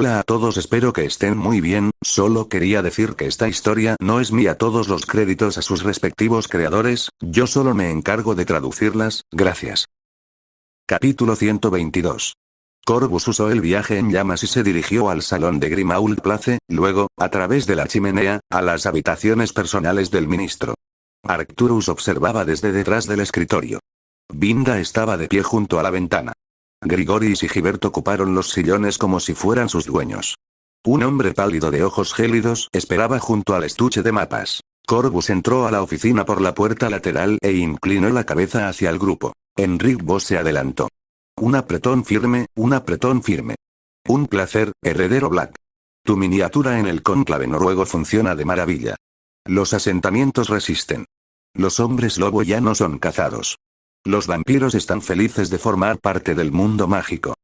Hola a todos, espero que estén muy bien. Solo quería decir que esta historia no es mía, todos los créditos a sus respectivos creadores, yo solo me encargo de traducirlas, gracias. Capítulo 122. Corvus usó el viaje en llamas y se dirigió al salón de Grimmauld Place, luego, a través de la chimenea, a las habitaciones personales del ministro. Arcturus observaba desde detrás del escritorio. Vinda estaba de pie junto a la ventana. Grigori y Sigibert ocuparon los sillones como si fueran sus dueños. Un hombre pálido de ojos gélidos esperaba junto al estuche de mapas. Corvus entró a la oficina por la puerta lateral e inclinó la cabeza hacia el grupo. Enric Vos se adelantó. Un apretón firme, un apretón firme. Un placer, heredero Black. Tu miniatura en el cónclave noruego funciona de maravilla. Los asentamientos resisten. Los hombres lobo ya no son cazados. Los vampiros están felices de formar parte del mundo mágico.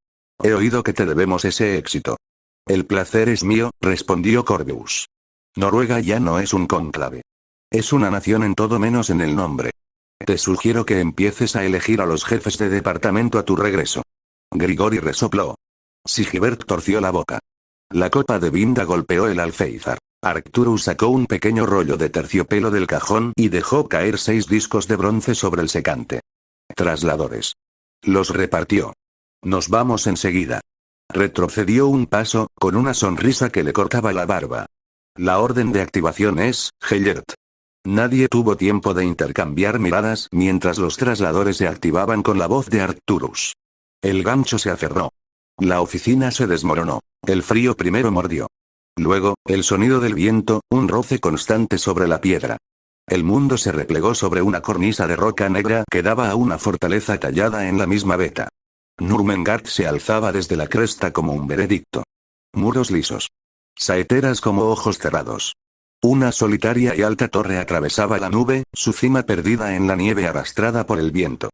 He oído que te debemos ese éxito. El placer es mío, respondió Corvus. Noruega ya no es un cónclave. Es una nación en todo menos en el nombre. Te sugiero que empieces a elegir a los jefes de departamento a tu regreso. Grigori resopló. Sigibert torció la boca. La copa de Vinda golpeó el alféizar. Arcturus sacó un pequeño rollo de terciopelo del cajón y dejó caer 6 discos de bronce sobre el secante. Trasladores. Los repartió. Nos vamos enseguida. Retrocedió un paso, con una sonrisa que le cortaba la barba. La orden de activación es, Hellert. Nadie tuvo tiempo de intercambiar miradas mientras los trasladores se activaban con la voz de Arcturus. El gancho se aferró. La oficina se desmoronó. El frío primero mordió. Luego, el sonido del viento, un roce constante sobre la piedra. El mundo se replegó sobre una cornisa de roca negra que daba a una fortaleza tallada en la misma veta. Nurmengard se alzaba desde la cresta como un veredicto. Muros lisos. Saeteras como ojos cerrados. Una solitaria y alta torre atravesaba la nube, su cima perdida en la nieve arrastrada por el viento.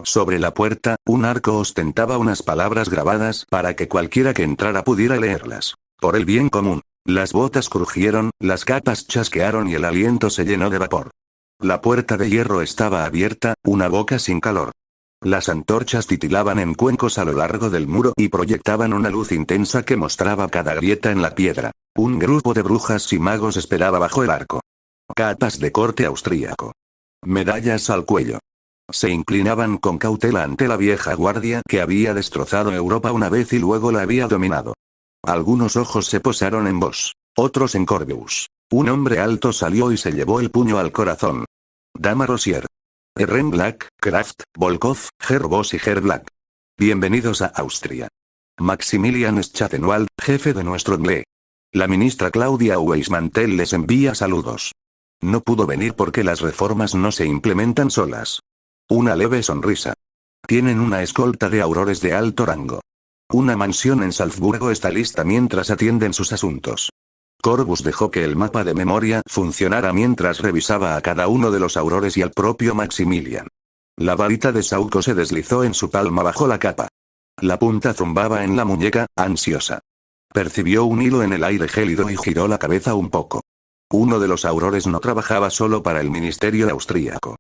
Sobre la puerta, un arco ostentaba unas palabras grabadas para que cualquiera que entrara pudiera leerlas. Por el bien común. Las botas crujieron, las capas chasquearon y el aliento se llenó de vapor. La puerta de hierro estaba abierta, una boca sin calor. Las antorchas titilaban en cuencos a lo largo del muro y proyectaban una luz intensa que mostraba cada grieta en la piedra. Un grupo de brujas y magos esperaba bajo el arco. Capas de corte austríaco. Medallas al cuello. Se inclinaban con cautela ante la vieja guardia que había destrozado Europa una vez y luego la había dominado. Algunos ojos se posaron en Vos, otros en Corvus. Un hombre alto salió y se llevó el puño al corazón. Dama Rosier. Eren Black, Kraft, Volkov, Herr Vos y Herr Black. Bienvenidos a Austria. Maximilian Schattenwald, jefe de nuestro MLE. La ministra Claudia Weismantel les envía saludos. No pudo venir porque las reformas no se implementan solas. Una leve sonrisa. Tienen una escolta de aurores de alto rango. Una mansión en Salzburgo está lista mientras atienden sus asuntos. Corvus dejó que el mapa de memoria funcionara mientras revisaba a cada uno de los aurores y al propio Maximilian. La varita de Sauco se deslizó en su palma bajo la capa. La punta zumbaba en la muñeca, ansiosa. Percibió un hilo en el aire gélido y giró la cabeza un poco. Uno de los aurores no trabajaba solo para el ministerio austríaco.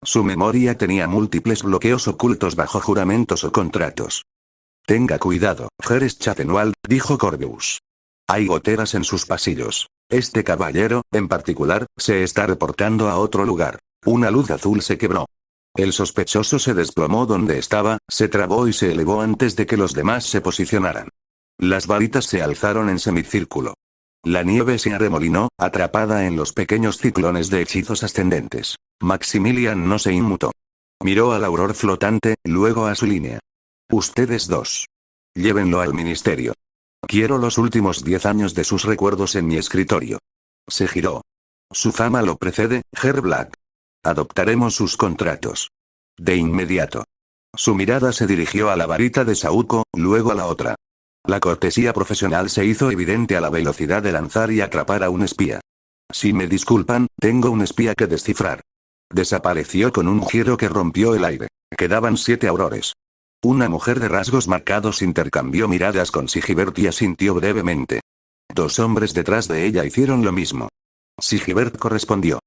Su memoria tenía múltiples bloqueos ocultos bajo juramentos o contratos. Tenga cuidado, Herr Schattenwald, dijo Corvus. Hay goteras en sus pasillos. Este caballero, en particular, se está reportando a otro lugar. Una luz azul se quebró. El sospechoso se desplomó donde estaba, se trabó y se elevó antes de que los demás se posicionaran. Las varitas se alzaron en semicírculo. La nieve se arremolinó, atrapada en los pequeños ciclones de hechizos ascendentes. Maximilian no se inmutó. Miró al auror flotante, luego a su línea. Ustedes dos. Llévenlo al ministerio. Quiero los últimos 10 años de sus recuerdos en mi escritorio. Se giró. Su fama lo precede, Herr Black. Adoptaremos sus contratos. De inmediato. Su mirada se dirigió a la varita de Sauco, luego a la otra. La cortesía profesional se hizo evidente a la velocidad de lanzar y atrapar a un espía. Si me disculpan, tengo un espía que descifrar. Desapareció con un giro que rompió el aire. Quedaban 7 aurores. Una mujer de rasgos marcados intercambió miradas con Sigibert y asintió brevemente. 2 hombres detrás de ella hicieron lo mismo. Sigibert correspondió.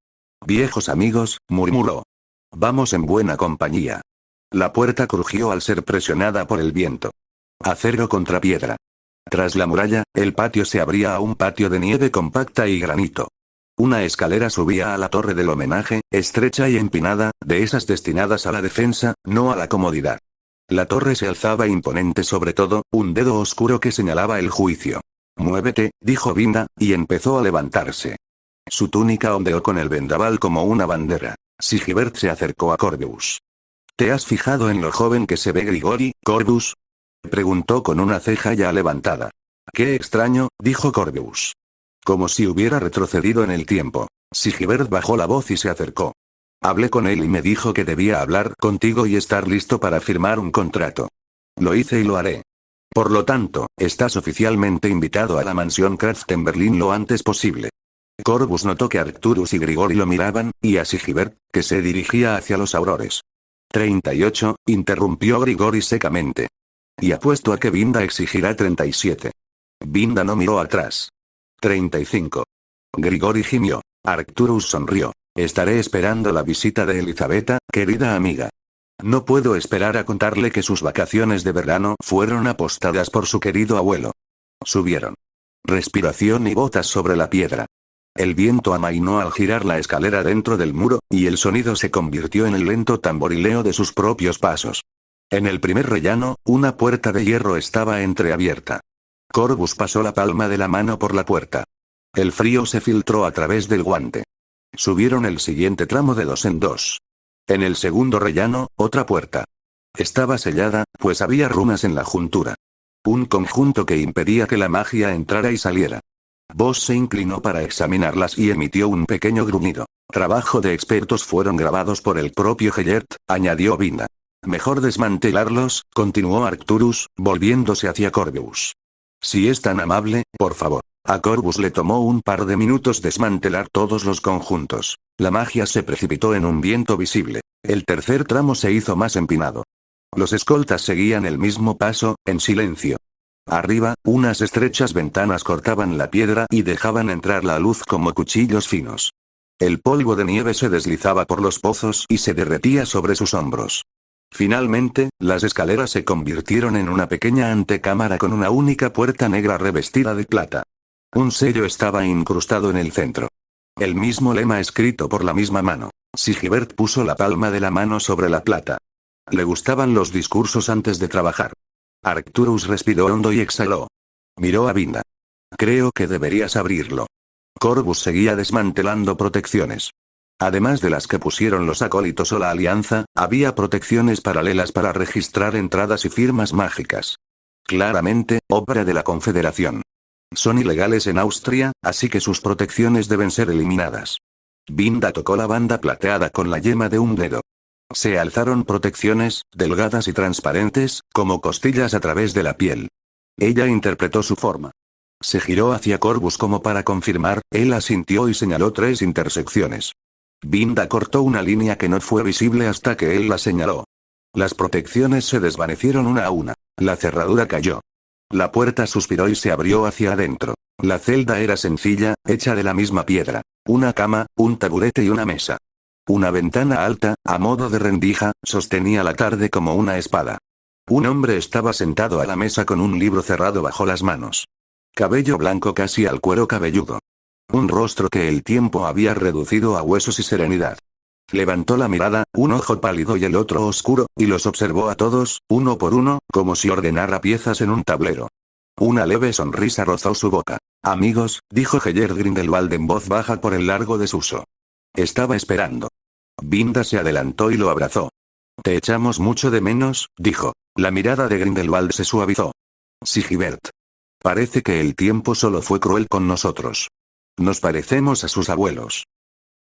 Viejos amigos, murmuró. Vamos en buena compañía. La puerta crujió al ser presionada por el viento. Acero contra piedra. Tras la muralla, el patio se abría a un patio de nieve compacta y granito. Una escalera subía a la torre del homenaje, estrecha y empinada, de esas destinadas a la defensa, no a la comodidad. La torre se alzaba imponente sobre todo, un dedo oscuro que señalaba el juicio. «Muévete», dijo Vinda, y empezó a levantarse. Su túnica ondeó con el vendaval como una bandera. Sigebert se acercó a Corvus. «¿Te has fijado en lo joven que se ve Grigori, Corvus?», preguntó con una ceja ya levantada. «Qué extraño», dijo Corvus. Como si hubiera retrocedido en el tiempo. Sigebert bajó la voz y se acercó. «Hablé con él y me dijo que debía hablar contigo y estar listo para firmar un contrato. Lo hice y lo haré. Por lo tanto, estás oficialmente invitado a la mansión Kraft en Berlín lo antes posible». Corvus notó que Arcturus y Grigori lo miraban, y a Sigebert, que se dirigía hacia los aurores. 38, interrumpió Grigori secamente. «Y apuesto a que Vinda exigirá 37. Vinda no miró atrás. 35. Grigori gimió. Arcturus sonrió. «Estaré esperando la visita de Elizabeta, querida amiga. No puedo esperar a contarle que sus vacaciones de verano fueron apostadas por su querido abuelo». Subieron. Respiración y botas sobre la piedra. El viento amainó al girar la escalera dentro del muro, y el sonido se convirtió en el lento tamborileo de sus propios pasos. En el primer rellano, una puerta de hierro estaba entreabierta. Corvus pasó la palma de la mano por la puerta. El frío se filtró a través del guante. Subieron el siguiente tramo de 2 en 2. En el segundo rellano, otra puerta. Estaba sellada, pues había runas en la juntura. Un conjunto que impedía que la magia entrara y saliera. Voss se inclinó para examinarlas y emitió un pequeño gruñido. «Trabajo de expertos fueron grabados por el propio Gellert», añadió Vinda. «Mejor desmantelarlos», continuó Arcturus, volviéndose hacia Corvus. «Si es tan amable, por favor». A Corvus le tomó un par de minutos desmantelar todos los conjuntos. La magia se precipitó en un viento visible. El tercer tramo se hizo más empinado. Los escoltas seguían el mismo paso, en silencio. Arriba, unas estrechas ventanas cortaban la piedra y dejaban entrar la luz como cuchillos finos. El polvo de nieve se deslizaba por los pozos y se derretía sobre sus hombros. Finalmente, las escaleras se convirtieron en una pequeña antecámara con una única puerta negra revestida de plata. Un sello estaba incrustado en el centro. El mismo lema escrito por la misma mano. Sigebert puso la palma de la mano sobre la plata. Le gustaban los discursos antes de trabajar. Arcturus respiró hondo y exhaló. Miró a Vinda. «Creo que deberías abrirlo». Corvus seguía desmantelando protecciones. Además de las que pusieron los acólitos o la alianza, había protecciones paralelas para registrar entradas y firmas mágicas. Claramente, obra de la Confederación. Son ilegales en Austria, así que sus protecciones deben ser eliminadas. Vinda tocó la banda plateada con la yema de un dedo. Se alzaron protecciones, delgadas y transparentes, como costillas a través de la piel. Ella interpretó su forma. Se giró hacia Corvus como para confirmar, él asintió y señaló 3 intersecciones. Vinda cortó una línea que no fue visible hasta que él la señaló. Las protecciones se desvanecieron una a una. La cerradura cayó. La puerta suspiró y se abrió hacia adentro. La celda era sencilla, hecha de la misma piedra. Una cama, un taburete y una mesa. Una ventana alta, a modo de rendija, sostenía la tarde como una espada. Un hombre estaba sentado a la mesa con un libro cerrado bajo las manos. Cabello blanco casi al cuero cabelludo. Un rostro que el tiempo había reducido a huesos y serenidad. Levantó la mirada, un ojo pálido y el otro oscuro, y los observó a todos, uno por uno, como si ordenara piezas en un tablero. Una leve sonrisa rozó su boca. «Amigos», dijo Gellert Grindelwald en voz baja por el largo desuso. Estaba esperando. Vinda se adelantó y lo abrazó. «Te echamos mucho de menos», dijo. La mirada de Grindelwald se suavizó. «Sigebert. Parece que el tiempo solo fue cruel con nosotros. Nos parecemos a sus abuelos».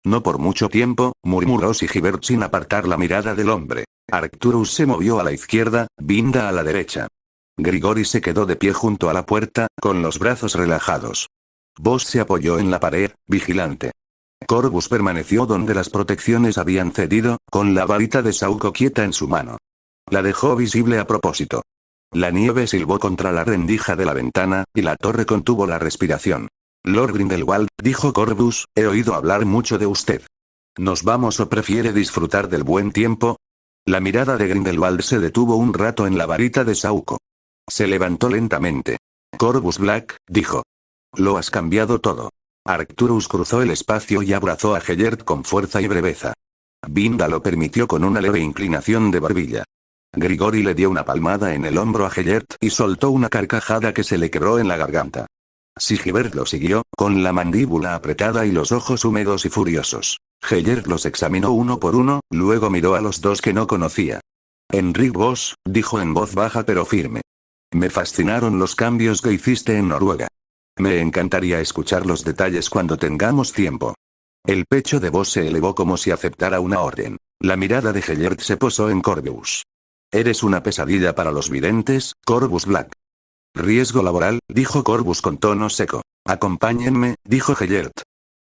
«No por mucho tiempo», murmuró Sigebert sin apartar la mirada del hombre. Arcturus se movió a la izquierda, Vinda a la derecha. Grigori se quedó de pie junto a la puerta, con los brazos relajados. Voss se apoyó en la pared, vigilante. Corvus permaneció donde las protecciones habían cedido, con la varita de Sauco quieta en su mano. La dejó visible a propósito. La nieve silbó contra la rendija de la ventana, y la torre contuvo la respiración. «Lord Grindelwald», dijo Corvus, «he oído hablar mucho de usted. ¿Nos vamos o prefiere disfrutar del buen tiempo?» La mirada de Grindelwald se detuvo un rato en la varita de Sauco. Se levantó lentamente. Corvus Black, dijo. Lo has cambiado todo. Arcturus cruzó el espacio y abrazó a Gellert con fuerza y breveza. Binda lo permitió con una leve inclinación de barbilla. Grigori le dio una palmada en el hombro a Gellert y soltó una carcajada que se le quebró en la garganta. Sigebert lo siguió, con la mandíbula apretada y los ojos húmedos y furiosos. Gellert los examinó uno por uno, luego miró a los dos que no conocía. Enric Vos, dijo en voz baja pero firme. Me fascinaron los cambios que hiciste en Noruega. Me encantaría escuchar los detalles cuando tengamos tiempo. El pecho de Vos se elevó como si aceptara una orden. La mirada de Gellert se posó en Corvus. Eres una pesadilla para los videntes, Corvus Black. Riesgo laboral, dijo Corvus con tono seco. Acompáñenme, dijo Gellert.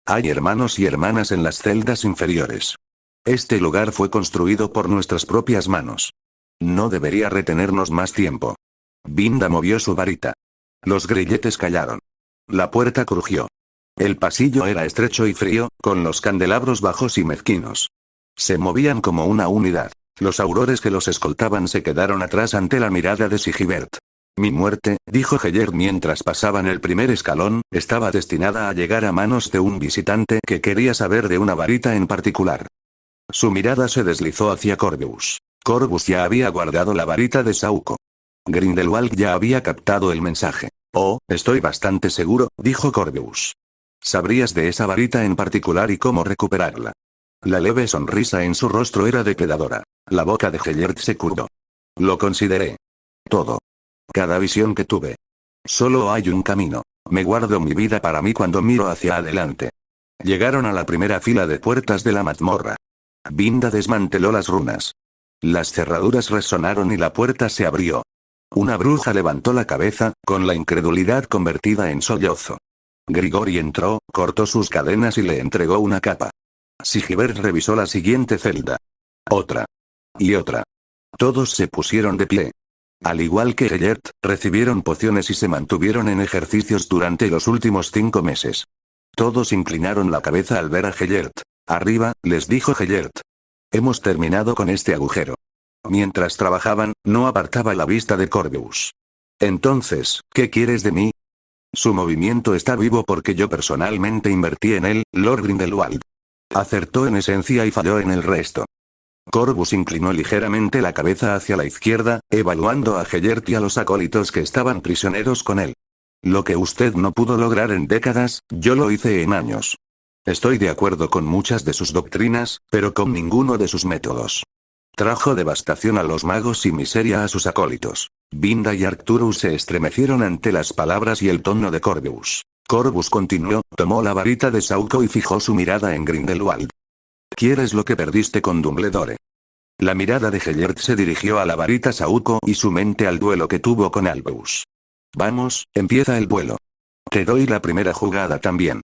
Hay hermanos y hermanas en las celdas inferiores. Este lugar fue construido por nuestras propias manos. No debería retenernos más tiempo. Binda movió su varita. Los grilletes callaron. La puerta crujió. El pasillo era estrecho y frío, con los candelabros bajos y mezquinos. Se movían como una unidad. Los aurores que los escoltaban se quedaron atrás ante la mirada de Sigebert. Mi muerte, dijo Gellert mientras pasaban el primer escalón, estaba destinada a llegar a manos de un visitante que quería saber de una varita en particular. Su mirada se deslizó hacia Corvus. Corvus ya había guardado la varita de Sauco. Grindelwald ya había captado el mensaje. Oh, estoy bastante seguro, dijo Corvus. Sabrías de esa varita en particular y cómo recuperarla. La leve sonrisa en su rostro era depredadora. La boca de Gellert se curvó. Lo consideré. Todo. Cada visión que tuve. Solo hay un camino. Me guardo mi vida para mí cuando miro hacia adelante. Llegaron a la primera fila de puertas de la mazmorra. Binda desmanteló las runas. Las cerraduras resonaron y la puerta se abrió. Una bruja levantó la cabeza, con la incredulidad convertida en sollozo. Grigori entró, cortó sus cadenas y le entregó una capa. Sigebert revisó la siguiente celda. Otra. Y otra. Todos se pusieron de pie. Al igual que Gellert, recibieron pociones y se mantuvieron en ejercicios durante los últimos 5 meses. Todos inclinaron la cabeza al ver a Gellert. Arriba, les dijo Gellert. Hemos terminado con este agujero. Mientras trabajaban, no apartaba la vista de Corvus. Entonces, ¿qué quieres de mí? Su movimiento está vivo porque yo personalmente invertí en él, Lord Grindelwald. Acertó en esencia y falló en el resto. Corvus inclinó ligeramente la cabeza hacia la izquierda, evaluando a Gellert y a los acólitos que estaban prisioneros con él. Lo que usted no pudo lograr en décadas, yo lo hice en años. Estoy de acuerdo con muchas de sus doctrinas, pero con ninguno de sus métodos. Trajo devastación a los magos y miseria a sus acólitos. Binda y Arcturus se estremecieron ante las palabras y el tono de Corvus. Corvus continuó, tomó la varita de Sauco y fijó su mirada en Grindelwald. ¿Quieres lo que perdiste con Dumbledore? La mirada de Gellert se dirigió a la varita Sauco y su mente al duelo que tuvo con Albus. Vamos, empieza el vuelo. Te doy la primera jugada también.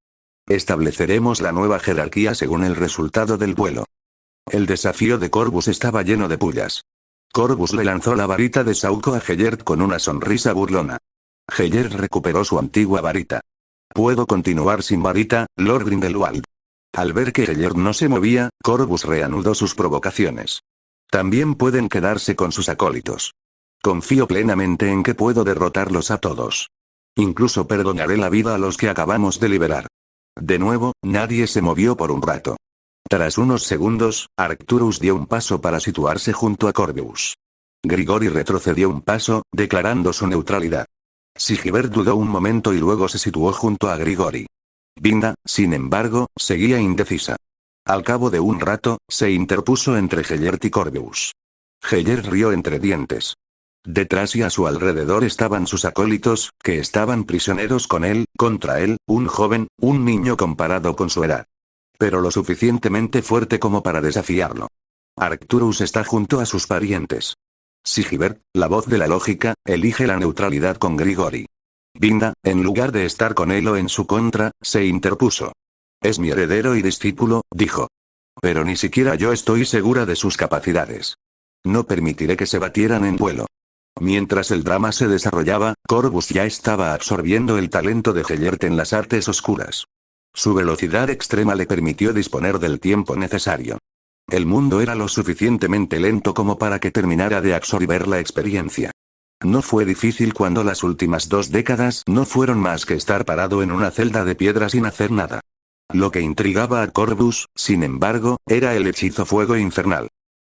Estableceremos la nueva jerarquía según el resultado del vuelo. El desafío de Corvus estaba lleno de pullas. Corvus le lanzó la varita de Sauco a Gellert con una sonrisa burlona. Gellert recuperó su antigua varita. ¿Puedo continuar sin varita, Lord Grindelwald? Al ver que Gellert no se movía, Corvus reanudó sus provocaciones. También pueden quedarse con sus acólitos. Confío plenamente en que puedo derrotarlos a todos. Incluso perdonaré la vida a los que acabamos de liberar. De nuevo, nadie se movió por un rato. Tras unos segundos, Arcturus dio un paso para situarse junto a Corvus. Grigori retrocedió un paso, declarando su neutralidad. Sigebert dudó un momento y luego se situó junto a Grigori. Binda, sin embargo, seguía indecisa. Al cabo de un rato, se interpuso entre Gellert y Corvus. Gellert rió entre dientes. Detrás y a su alrededor estaban sus acólitos, que estaban prisioneros con él, contra él, un joven, un niño comparado con su edad. Pero lo suficientemente fuerte como para desafiarlo. Arcturus está junto a sus parientes. Sigebert, la voz de la lógica, elige la neutralidad con Grigori. Binda, en lugar de estar con él o en su contra, se interpuso. Es mi heredero y discípulo, dijo. Pero ni siquiera yo estoy segura de sus capacidades. No permitiré que se batieran en duelo. Mientras el drama se desarrollaba, Corvus ya estaba absorbiendo el talento de Gellert en las artes oscuras. Su velocidad extrema le permitió disponer del tiempo necesario. El mundo era lo suficientemente lento como para que terminara de absorber la experiencia. No fue difícil cuando las últimas 2 décadas no fueron más que estar parado en una celda de piedra sin hacer nada. Lo que intrigaba a Corvus, sin embargo, era el hechizo fuego infernal.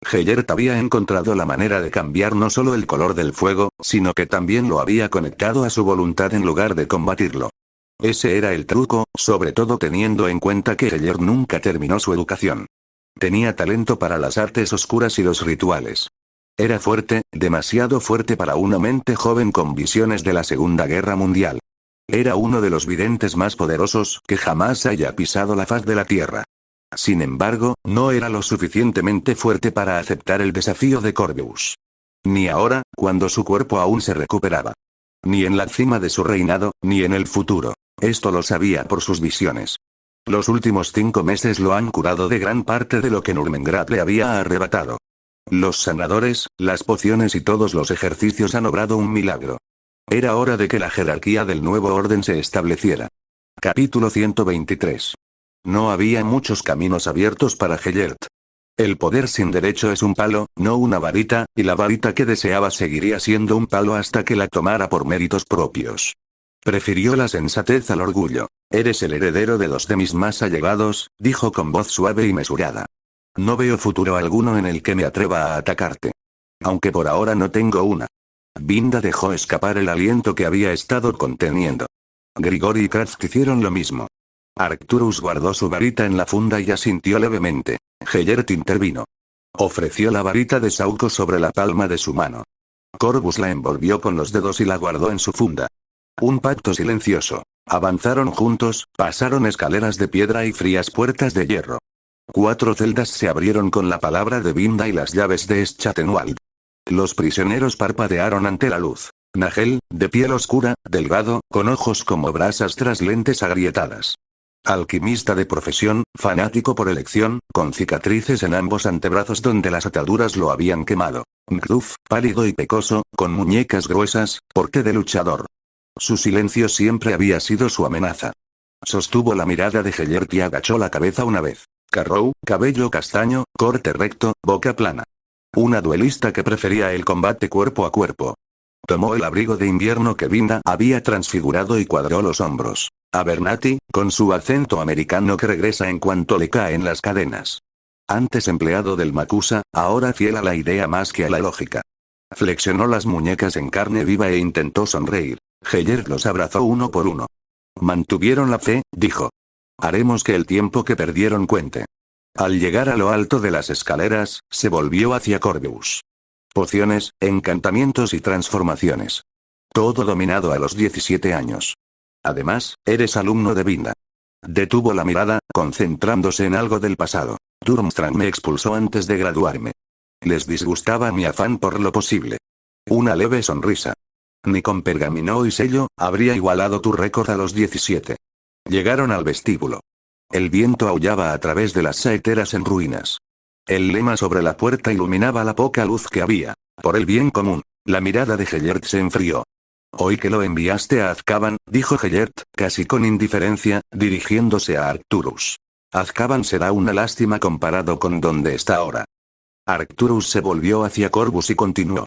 Gellert había encontrado la manera de cambiar no solo el color del fuego, sino que también lo había conectado a su voluntad en lugar de combatirlo. Ese era el truco, sobre todo teniendo en cuenta que Gellert nunca terminó su educación. Tenía talento para las artes oscuras y los rituales. Era fuerte, demasiado fuerte para una mente joven con visiones de la Segunda Guerra Mundial. Era uno de los videntes más poderosos que jamás haya pisado la faz de la Tierra. Sin embargo, no era lo suficientemente fuerte para aceptar el desafío de Corvus. Ni ahora, cuando su cuerpo aún se recuperaba. Ni en la cima de su reinado, ni en el futuro. Esto lo sabía por sus visiones. Los últimos 5 meses lo han curado de gran parte de lo que Nurmengrad le había arrebatado. Los sanadores, las pociones y todos los ejercicios han obrado un milagro. Era hora de que la jerarquía del nuevo orden se estableciera. Capítulo 123. No había muchos caminos abiertos para Gellert. El poder sin derecho es un palo, no una varita, y la varita que deseaba seguiría siendo un palo hasta que la tomara por méritos propios. Prefirió la sensatez al orgullo. Eres el heredero de 2 de mis más allegados, dijo con voz suave y mesurada. No veo futuro alguno en el que me atreva a atacarte. Aunque por ahora no tengo una. Vinda dejó escapar el aliento que había estado conteniendo. Grigori y Kraft hicieron lo mismo. Arcturus guardó su varita en la funda y asintió levemente. Gellert intervino. Ofreció la varita de Sauco sobre la palma de su mano. Corvus la envolvió con los dedos y la guardó en su funda. Un pacto silencioso. Avanzaron juntos, pasaron escaleras de piedra y frías puertas de hierro. 4 celdas se abrieron con la palabra de Vinda y las llaves de Schattenwald. Los prisioneros parpadearon ante la luz. Nagel, de piel oscura, delgado, con ojos como brasas tras lentes agrietadas. Alquimista de profesión, fanático por elección, con cicatrices en ambos antebrazos donde las ataduras lo habían quemado. Ngduf, pálido y pecoso, con muñecas gruesas, porte de luchador. Su silencio siempre había sido su amenaza. Sostuvo la mirada de Gellert y agachó la cabeza una vez. Carrow, cabello castaño, corte recto, boca plana. Una duelista que prefería el combate cuerpo a cuerpo. Tomó el abrigo de invierno que Vinda había transfigurado y cuadró los hombros. Abernathy, con su acento americano que regresa en cuanto le caen las cadenas. Antes empleado del Makusa, ahora fiel a la idea más que a la lógica. Flexionó las muñecas en carne viva e intentó sonreír. Gellert los abrazó uno por uno. Mantuvieron la fe, dijo. Haremos que el tiempo que perdieron cuente. Al llegar a lo alto de las escaleras, se volvió hacia Corvus. Pociones, encantamientos y transformaciones. Todo dominado a los 17 años. Además, eres alumno de Vinda. Detuvo la mirada, concentrándose en algo del pasado. Durmstrang me expulsó antes de graduarme. Les disgustaba mi afán por lo posible. Una leve sonrisa. Ni con pergamino y sello, habría igualado tu récord a los 17. Llegaron al vestíbulo. El viento aullaba a través de las saeteras en ruinas. El lema sobre la puerta iluminaba la poca luz que había. Por el bien común. La mirada de Gellert se enfrió. Oí que lo enviaste a Azkaban, dijo Gellert, casi con indiferencia, dirigiéndose a Arcturus. Azkaban será una lástima comparado con donde está ahora. Arcturus se volvió hacia Corvus y continuó.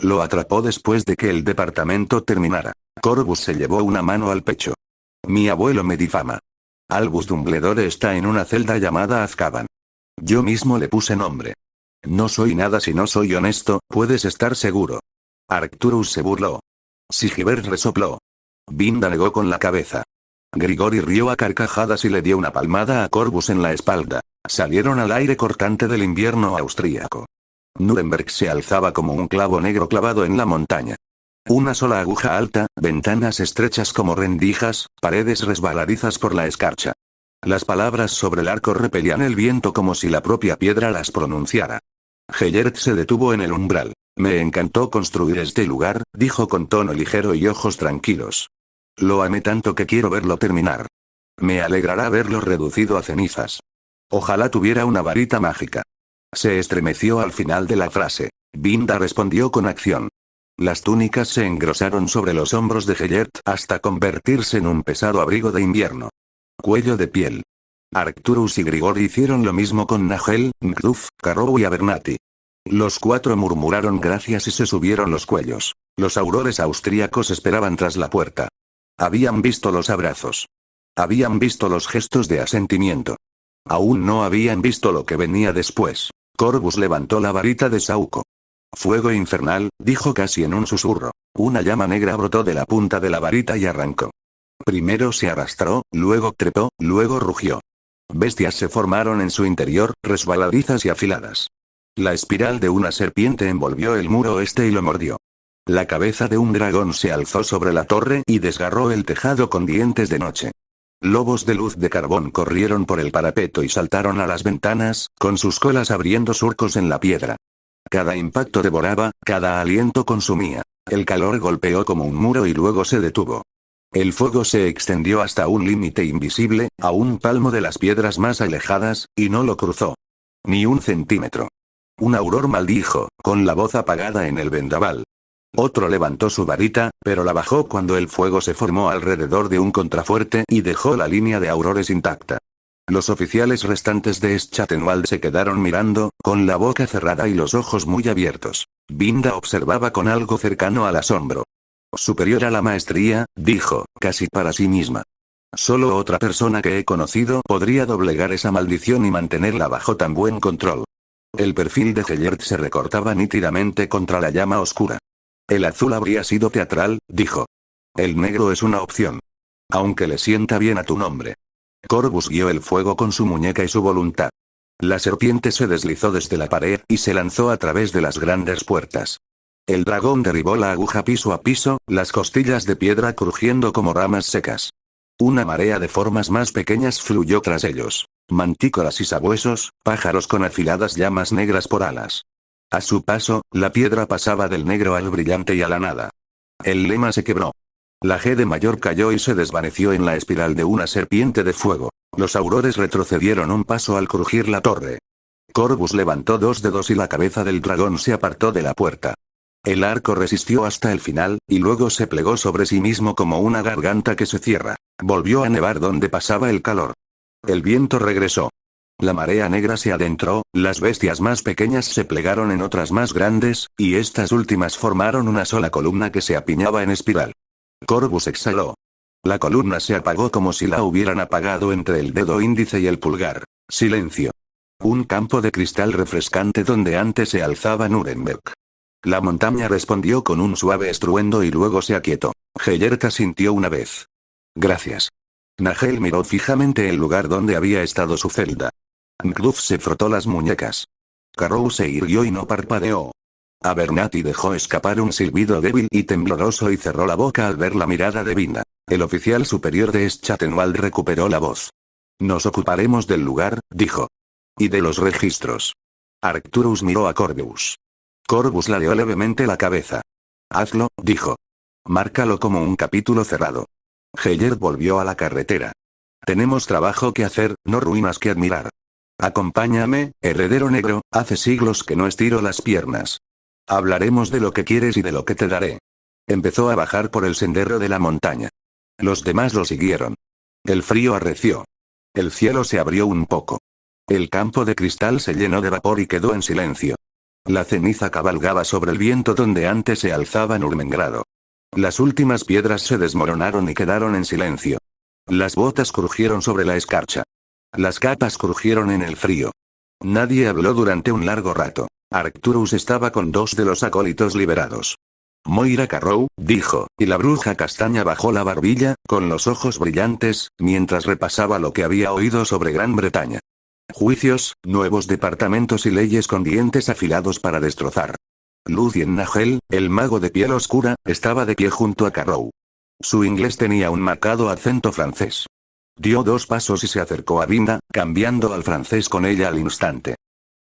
Lo atrapó después de que el departamento terminara. Corvus se llevó una mano al pecho. Mi abuelo me difama. Albus Dumbledore está en una celda llamada Azkaban. Yo mismo le puse nombre. No soy nada si no soy honesto, puedes estar seguro. Arcturus se burló. Sigebert resopló. Vinda negó con la cabeza. Grigori rió a carcajadas y le dio una palmada a Corvus en la espalda. Salieron al aire cortante del invierno austríaco. Nuremberg se alzaba como un clavo negro clavado en la montaña. Una sola aguja alta, ventanas estrechas como rendijas, paredes resbaladizas por la escarcha. Las palabras sobre el arco repelían el viento como si la propia piedra las pronunciara. Gellert se detuvo en el umbral. Me encantó construir este lugar, dijo con tono ligero y ojos tranquilos. Lo amé tanto que quiero verlo terminar. Me alegrará verlo reducido a cenizas. Ojalá tuviera una varita mágica. Se estremeció al final de la frase. Vinda respondió con acción. Las túnicas se engrosaron sobre los hombros de Gellert hasta convertirse en un pesado abrigo de invierno. Cuello de piel. Arcturus y Grigori hicieron lo mismo con Nagel, Ngduf, Carrow y Abernathy. Los 4 murmuraron gracias y se subieron los cuellos. Los aurores austríacos esperaban tras la puerta. Habían visto los abrazos. Habían visto los gestos de asentimiento. Aún no habían visto lo que venía después. Corvus levantó la varita de Sauco. Fuego infernal, dijo casi en un susurro. Una llama negra brotó de la punta de la varita y arrancó. Primero se arrastró, luego trepó, luego rugió. Bestias se formaron en su interior, resbaladizas y afiladas. La espiral de una serpiente envolvió el muro oeste y lo mordió. La cabeza de un dragón se alzó sobre la torre y desgarró el tejado con dientes de noche. Lobos de luz de carbón corrieron por el parapeto y saltaron a las ventanas, con sus colas abriendo surcos en la piedra. Cada impacto devoraba, cada aliento consumía. El calor golpeó como un muro y luego se detuvo. El fuego se extendió hasta un límite invisible, a un palmo de las piedras más alejadas, y no lo cruzó. Ni un centímetro. Un auror maldijo, con la voz apagada en el vendaval. Otro levantó su varita, pero la bajó cuando el fuego se formó alrededor de un contrafuerte y dejó la línea de aurores intacta. Los oficiales restantes de Schattenwald se quedaron mirando, con la boca cerrada y los ojos muy abiertos. Vinda observaba con algo cercano al asombro. Superior a la maestría, dijo, casi para sí misma. Solo otra persona que he conocido podría doblegar esa maldición y mantenerla bajo tan buen control. El perfil de Hellert se recortaba nítidamente contra la llama oscura. El azul habría sido teatral, dijo. El negro es una opción. Aunque le sienta bien a tu nombre. Corvus guió el fuego con su muñeca y su voluntad. La serpiente se deslizó desde la pared y se lanzó a través de las grandes puertas. El dragón derribó la aguja piso a piso, las costillas de piedra crujiendo como ramas secas. Una marea de formas más pequeñas fluyó tras ellos. Mantícoras y sabuesos, pájaros con afiladas llamas negras por alas. A su paso, la piedra pasaba del negro al brillante y a la nada. El lema se quebró. La G de mayor cayó y se desvaneció en la espiral de una serpiente de fuego. Los aurores retrocedieron un paso al crujir la torre. Corvus levantó dos dedos y la cabeza del dragón se apartó de la puerta. El arco resistió hasta el final, y luego se plegó sobre sí mismo como una garganta que se cierra. Volvió a nevar donde pasaba el calor. El viento regresó. La marea negra se adentró, las bestias más pequeñas se plegaron en otras más grandes, y estas últimas formaron una sola columna que se apiñaba en espiral. Corvus exhaló. La columna se apagó como si la hubieran apagado entre el dedo índice y el pulgar. Silencio. Un campo de cristal refrescante donde antes se alzaba Nuremberg. La montaña respondió con un suave estruendo y luego se aquietó. Hellert asintió una vez. Gracias. Nahel miró fijamente el lugar donde había estado su celda. Ngluff se frotó las muñecas. Carrow se irguió y no parpadeó. Abernathy dejó escapar un silbido débil y tembloroso y cerró la boca al ver la mirada de Vinda. El oficial superior de Schattenwald recuperó la voz. Nos ocuparemos del lugar, dijo. Y de los registros. Arcturus miró a Corvus. Corvus ladeó levemente la cabeza. Hazlo, dijo. Márcalo como un capítulo cerrado. Hellert volvió a la carretera. Tenemos trabajo que hacer, no ruinas que admirar. Acompáñame, heredero negro, hace siglos que no estiro las piernas. Hablaremos de lo que quieres y de lo que te daré. Empezó a bajar por el sendero de la montaña. Los demás lo siguieron. El frío arreció. El cielo se abrió un poco. El campo de cristal se llenó de vapor y quedó en silencio. La ceniza cabalgaba sobre el viento donde antes se alzaba Nurmengrado. Las últimas piedras se desmoronaron y quedaron en silencio. Las botas crujieron sobre la escarcha. Las capas crujieron en el frío. Nadie habló durante un largo rato. Arcturus estaba con dos de los acólitos liberados. Moira Carrow, dijo, y la bruja castaña bajó la barbilla, con los ojos brillantes, mientras repasaba lo que había oído sobre Gran Bretaña. Juicios, nuevos departamentos y leyes con dientes afilados para destrozar. Lucien Nahel, el mago de piel oscura, estaba de pie junto a Carrow. Su inglés tenía un marcado acento francés. Dio 2 pasos y se acercó a Vinda, cambiando al francés con ella al instante.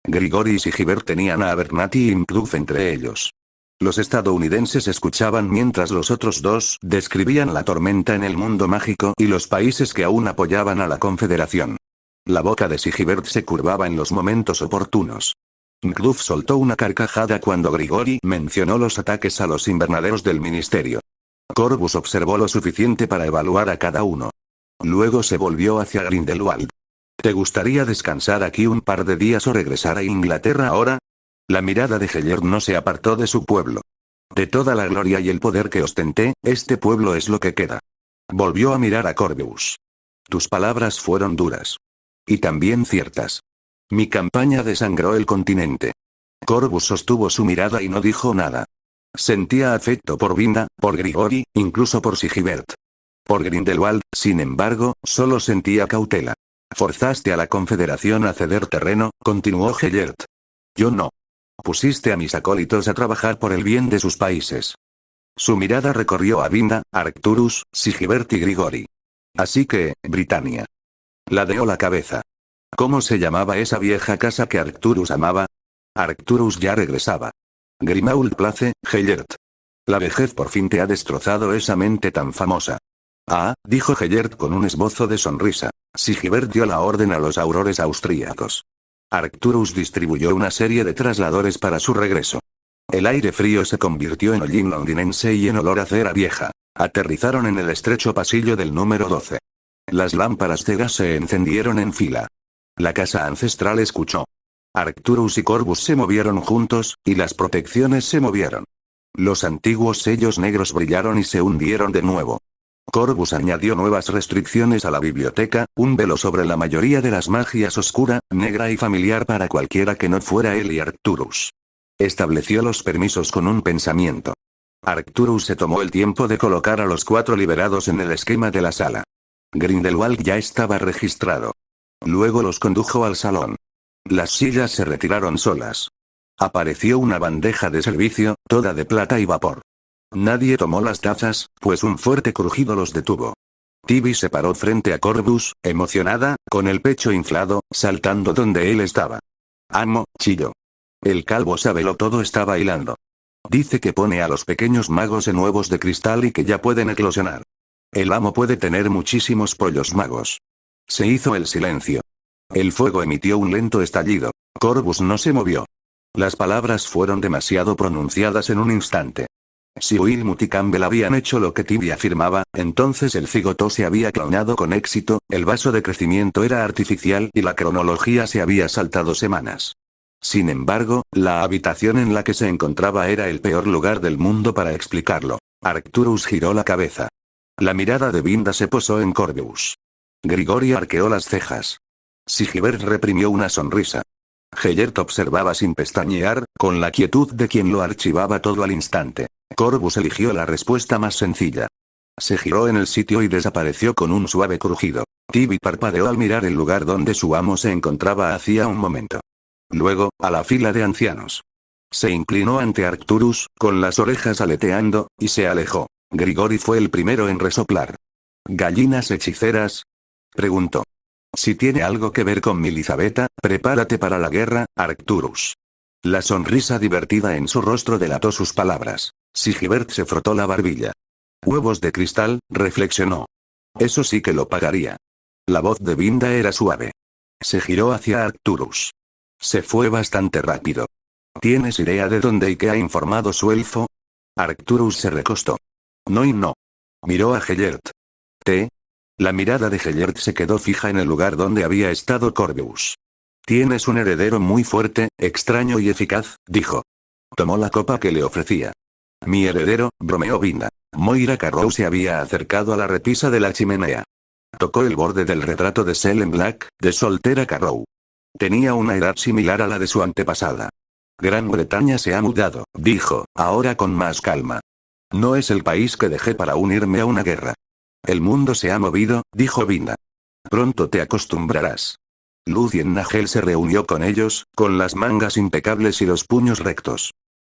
Grigori y Sigebert tenían a Abernathy y Ngluff entre ellos. Los estadounidenses escuchaban mientras los otros dos describían la tormenta en el mundo mágico y los países que aún apoyaban a la Confederación. La boca de Sigebert se curvaba en los momentos oportunos. Ngluff soltó una carcajada cuando Grigori mencionó los ataques a los invernaderos del ministerio. Corvus observó lo suficiente para evaluar a cada uno. Luego se volvió hacia Grindelwald. ¿Te gustaría descansar aquí un par de días o regresar a Inglaterra ahora? La mirada de Hellert no se apartó de su pueblo. De toda la gloria y el poder que ostenté, este pueblo es lo que queda. Volvió a mirar a Corvus. Tus palabras fueron duras. Y también ciertas. Mi campaña desangró el continente. Corvus sostuvo su mirada y no dijo nada. Sentía afecto por Vinda, por Grigori, incluso por Sigebert. Por Grindelwald, sin embargo, solo sentía cautela. Forzaste a la Confederación a ceder terreno, continuó Gellert. Yo no. Pusiste a mis acólitos a trabajar por el bien de sus países. Su mirada recorrió a Vinda, Arcturus, Sigebert y Grigori. Así que, Britannia. Ladeó la cabeza. ¿Cómo se llamaba esa vieja casa que Arcturus amaba? Arcturus ya regresaba. Grimmauld Place, Gellert. La vejez por fin te ha destrozado esa mente tan famosa. Ah, dijo Gellert con un esbozo de sonrisa. Sigebert dio la orden a los aurores austríacos. Arcturus distribuyó una serie de trasladores para su regreso. El aire frío se convirtió en hollín londinense y en olor a cera vieja. Aterrizaron en el estrecho pasillo del número 12. Las lámparas de gas se encendieron en fila. La casa ancestral escuchó. Arcturus y Corvus se movieron juntos, y las protecciones se movieron. Los antiguos sellos negros brillaron y se hundieron de nuevo. Corvus añadió nuevas restricciones a la biblioteca, un velo sobre la mayoría de las magias oscura, negra y familiar para cualquiera que no fuera él y Arcturus. Estableció los permisos con un pensamiento. Arcturus se tomó el tiempo de colocar a los 4 liberados en el esquema de la sala. Grindelwald ya estaba registrado. Luego los condujo al salón. Las sillas se retiraron solas. Apareció una bandeja de servicio, toda de plata y vapor. Nadie tomó las tazas, pues un fuerte crujido los detuvo. Tibi se paró frente a Corvus, emocionada, con el pecho inflado, saltando donde él estaba. Amo, chilló. El calvo sabelo todo estaba hilando. Dice que pone a los pequeños magos en huevos de cristal y que ya pueden eclosionar. El amo puede tener muchísimos pollos magos. Se hizo el silencio. El fuego emitió un lento estallido. Corvus no se movió. Las palabras fueron demasiado pronunciadas en un instante. Si Wilmot y Campbell habían hecho lo que Tibi afirmaba, entonces el cigoto se había clonado con éxito, el vaso de crecimiento era artificial y la cronología se había saltado semanas. Sin embargo, la habitación en la que se encontraba era el peor lugar del mundo para explicarlo. Arcturus giró la cabeza. La mirada de Vinda se posó en Corvus. Grigori arqueó las cejas. Sigebert reprimió una sonrisa. Gellert observaba sin pestañear, con la quietud de quien lo archivaba todo al instante. Corvus eligió la respuesta más sencilla. Se giró en el sitio y desapareció con un suave crujido. Tibi parpadeó al mirar el lugar donde su amo se encontraba hacía un momento. Luego, a la fila de ancianos. Se inclinó ante Arcturus, con las orejas aleteando, y se alejó. Grigori fue el primero en resoplar. ¿Gallinas hechiceras? Preguntó. Si tiene algo que ver con Milizabeta, prepárate para la guerra, Arcturus. La sonrisa divertida en su rostro delató sus palabras. Sigebert se frotó la barbilla. Huevos de cristal, reflexionó. Eso sí que lo pagaría. La voz de Vinda era suave. Se giró hacia Arcturus. Se fue bastante rápido. ¿Tienes idea de dónde y qué ha informado su elfo? Arcturus se recostó. No y no. Miró a Gellert. ¿Te? La mirada de Gellert se quedó fija en el lugar donde había estado Corvus. Tienes un heredero muy fuerte, extraño y eficaz, dijo. Tomó la copa que le ofrecía. Mi heredero, bromeó Vinda. Moira Carrow se había acercado a la repisa de la chimenea. Tocó el borde del retrato de Selene Black, de soltera Carrow. Tenía una edad similar a la de su antepasada. Gran Bretaña se ha mudado, dijo, ahora con más calma. No es el país que dejé para unirme a una guerra. El mundo se ha movido, dijo Vinda. Pronto te acostumbrarás. Lucien Nagel se reunió con ellos, con las mangas impecables y los puños rectos.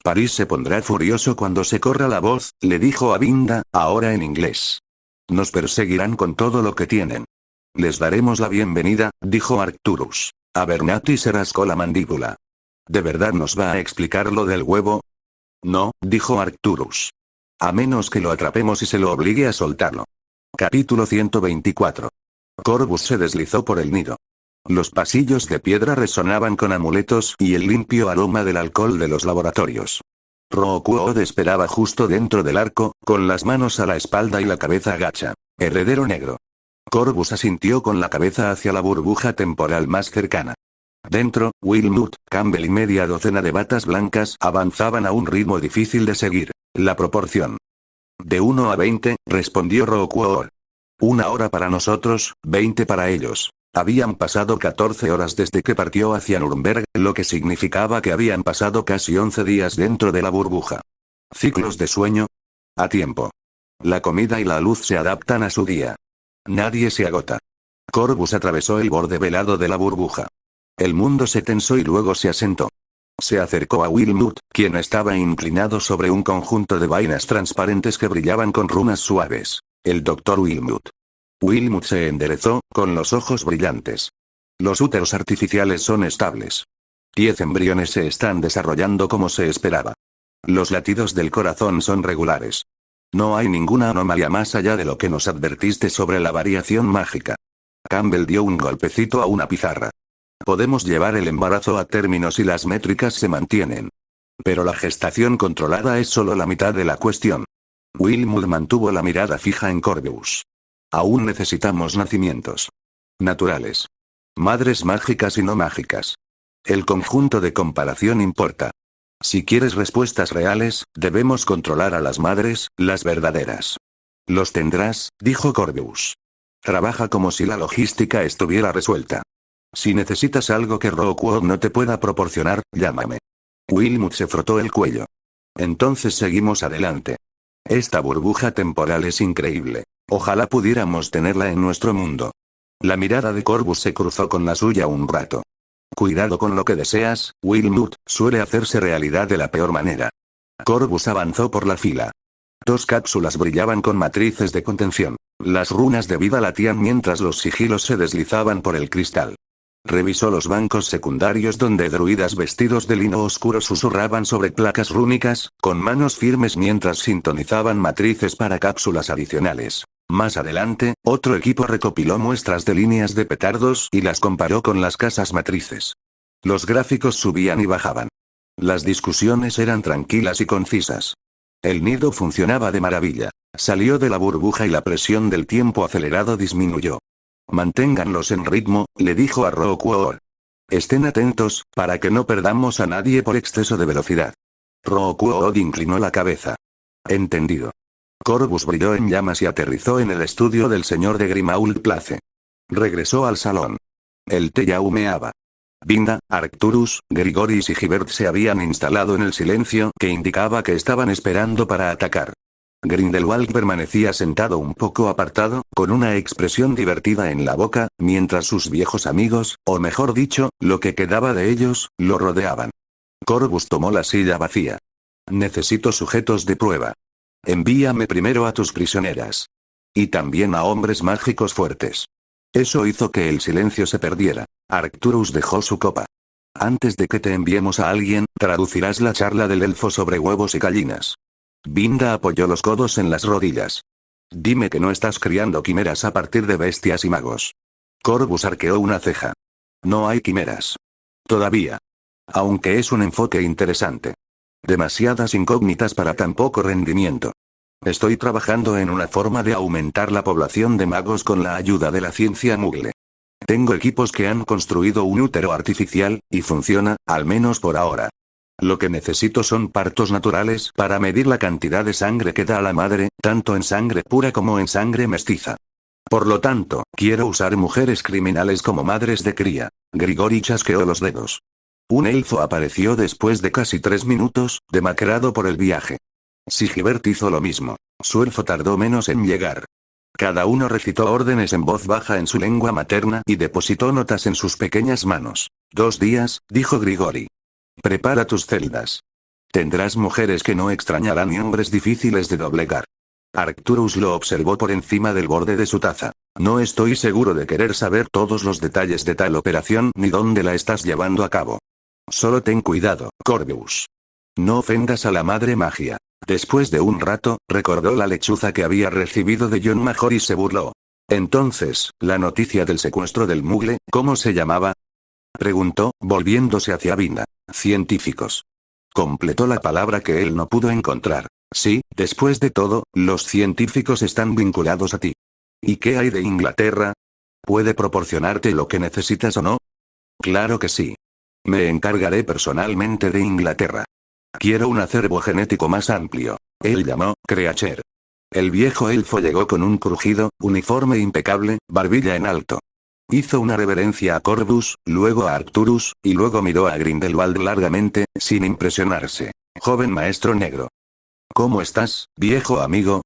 París se pondrá furioso cuando se corra la voz, le dijo a Vinda, ahora en inglés. Nos perseguirán con todo lo que tienen. Les daremos la bienvenida, dijo Arcturus. Abernathy se rascó la mandíbula. ¿De verdad nos va a explicar lo del huevo? No, dijo Arcturus. A menos que lo atrapemos y se lo obligue a soltarlo. Capítulo 124. Corvus se deslizó por el nido. Los pasillos de piedra resonaban con amuletos y el limpio aroma del alcohol de los laboratorios. Rookuod esperaba justo dentro del arco, con las manos a la espalda y la cabeza agacha. Heredero negro. Corvus asintió con la cabeza hacia la burbuja temporal más cercana. Dentro, Wilmot, Campbell y media docena de batas blancas avanzaban a un ritmo difícil de seguir. La proporción. De 1 a 20, respondió Rockwell. 1 hora para nosotros, 20 para ellos. Habían pasado 14 horas desde que partió hacia Nuremberg, lo que significaba que habían pasado casi 11 días dentro de la burbuja. ¿Ciclos de sueño? A tiempo. La comida y la luz se adaptan a su día. Nadie se agota. Corvus atravesó el borde velado de la burbuja. El mundo se tensó y luego se asentó. Se acercó a Wilmut, quien estaba inclinado sobre un conjunto de vainas transparentes que brillaban con runas suaves. El Dr. Wilmut. Wilmut se enderezó, con los ojos brillantes. Los úteros artificiales son estables. 10 embriones se están desarrollando como se esperaba. Los latidos del corazón son regulares. No hay ninguna anomalía más allá de lo que nos advertiste sobre la variación mágica. Campbell dio un golpecito a una pizarra. Podemos llevar el embarazo a término si las métricas se mantienen. Pero la gestación controlada es solo la mitad de la cuestión. Wilmut mantuvo la mirada fija en Corvus. Aún necesitamos nacimientos naturales. Madres mágicas y no mágicas. El conjunto de comparación importa. Si quieres respuestas reales, debemos controlar a las madres, las verdaderas. Los tendrás, dijo Corvus. Trabaja como si la logística estuviera resuelta. Si necesitas algo que Rockwell no te pueda proporcionar, llámame. Wilmut se frotó el cuello. Entonces seguimos adelante. Esta burbuja temporal es increíble. Ojalá pudiéramos tenerla en nuestro mundo. La mirada de Corvus se cruzó con la suya un rato. Cuidado con lo que deseas, Wilmut, suele hacerse realidad de la peor manera. Corvus avanzó por la fila. 2 cápsulas brillaban con matrices de contención. Las runas de vida latían mientras los sigilos se deslizaban por el cristal. Revisó los bancos secundarios donde druidas vestidos de lino oscuro susurraban sobre placas rúnicas, con manos firmes mientras sintonizaban matrices para cápsulas adicionales. Más adelante, otro equipo recopiló muestras de líneas de petardos y las comparó con las casas matrices. Los gráficos subían y bajaban. Las discusiones eran tranquilas y concisas. El nido funcionaba de maravilla. Salió de la burbuja y la presión del tiempo acelerado disminuyó. Manténganlos en ritmo, le dijo a Rockwell. Estén atentos, para que no perdamos a nadie por exceso de velocidad. Rockwell inclinó la cabeza. Entendido. Corvus brilló en llamas y aterrizó en el estudio del señor de Grimauld Place. Regresó al salón. El té ya humeaba. Vinda, Arcturus, Grigori y Sigibert se habían instalado en el silencio que indicaba que estaban esperando para atacar. Grindelwald permanecía sentado un poco apartado, con una expresión divertida en la boca, mientras sus viejos amigos, o mejor dicho, lo que quedaba de ellos, lo rodeaban. Corvus tomó la silla vacía. Necesito sujetos de prueba. Envíame primero a tus prisioneras. Y también a hombres mágicos fuertes. Eso hizo que el silencio se perdiera. Arcturus dejó su copa. Antes de que te enviemos a alguien, traducirás la charla del elfo sobre huevos y gallinas. Vinda apoyó los codos en las rodillas. Dime que no estás criando quimeras a partir de bestias y magos. Corvus arqueó una ceja. No hay quimeras. Todavía. Aunque es un enfoque interesante. Demasiadas incógnitas para tan poco rendimiento. Estoy trabajando en una forma de aumentar la población de magos con la ayuda de la ciencia Moogle. Tengo equipos que han construido un útero artificial, y funciona, al menos por ahora. Lo que necesito son partos naturales para medir la cantidad de sangre que da a la madre, tanto en sangre pura como en sangre mestiza. Por lo tanto, quiero usar mujeres criminales como madres de cría. Grigori chasqueó los dedos. Un elfo apareció después de casi 3 minutos, demacrado por el viaje. Sigibert hizo lo mismo. Su elfo tardó menos en llegar. Cada uno recitó órdenes en voz baja en su lengua materna y depositó notas en sus pequeñas manos. 2 días, dijo Grigori. Prepara tus celdas. Tendrás mujeres que no extrañarán y hombres difíciles de doblegar. Arcturus lo observó por encima del borde de su taza. No estoy seguro de querer saber todos los detalles de tal operación ni dónde la estás llevando a cabo. Solo ten cuidado, Corvus. No ofendas a la madre magia. Después de un rato, recordó la lechuza que había recibido de John Major y se burló. Entonces, la noticia del secuestro del Moogle, ¿cómo se llamaba? Preguntó, volviéndose hacia Vinda. Científicos. Completó la palabra que él no pudo encontrar. Sí, después de todo, los científicos están vinculados a ti. ¿Y qué hay de Inglaterra? ¿Puede proporcionarte lo que necesitas o no? Claro que sí. Me encargaré personalmente de Inglaterra. Quiero un acervo genético más amplio. Él llamó, Creature. El viejo elfo llegó con un crujido, uniforme impecable, barbilla en alto. Hizo una reverencia a Corvus, luego a Arcturus, y luego miró a Grindelwald largamente, sin impresionarse. Joven maestro negro. ¿Cómo estás, viejo amigo?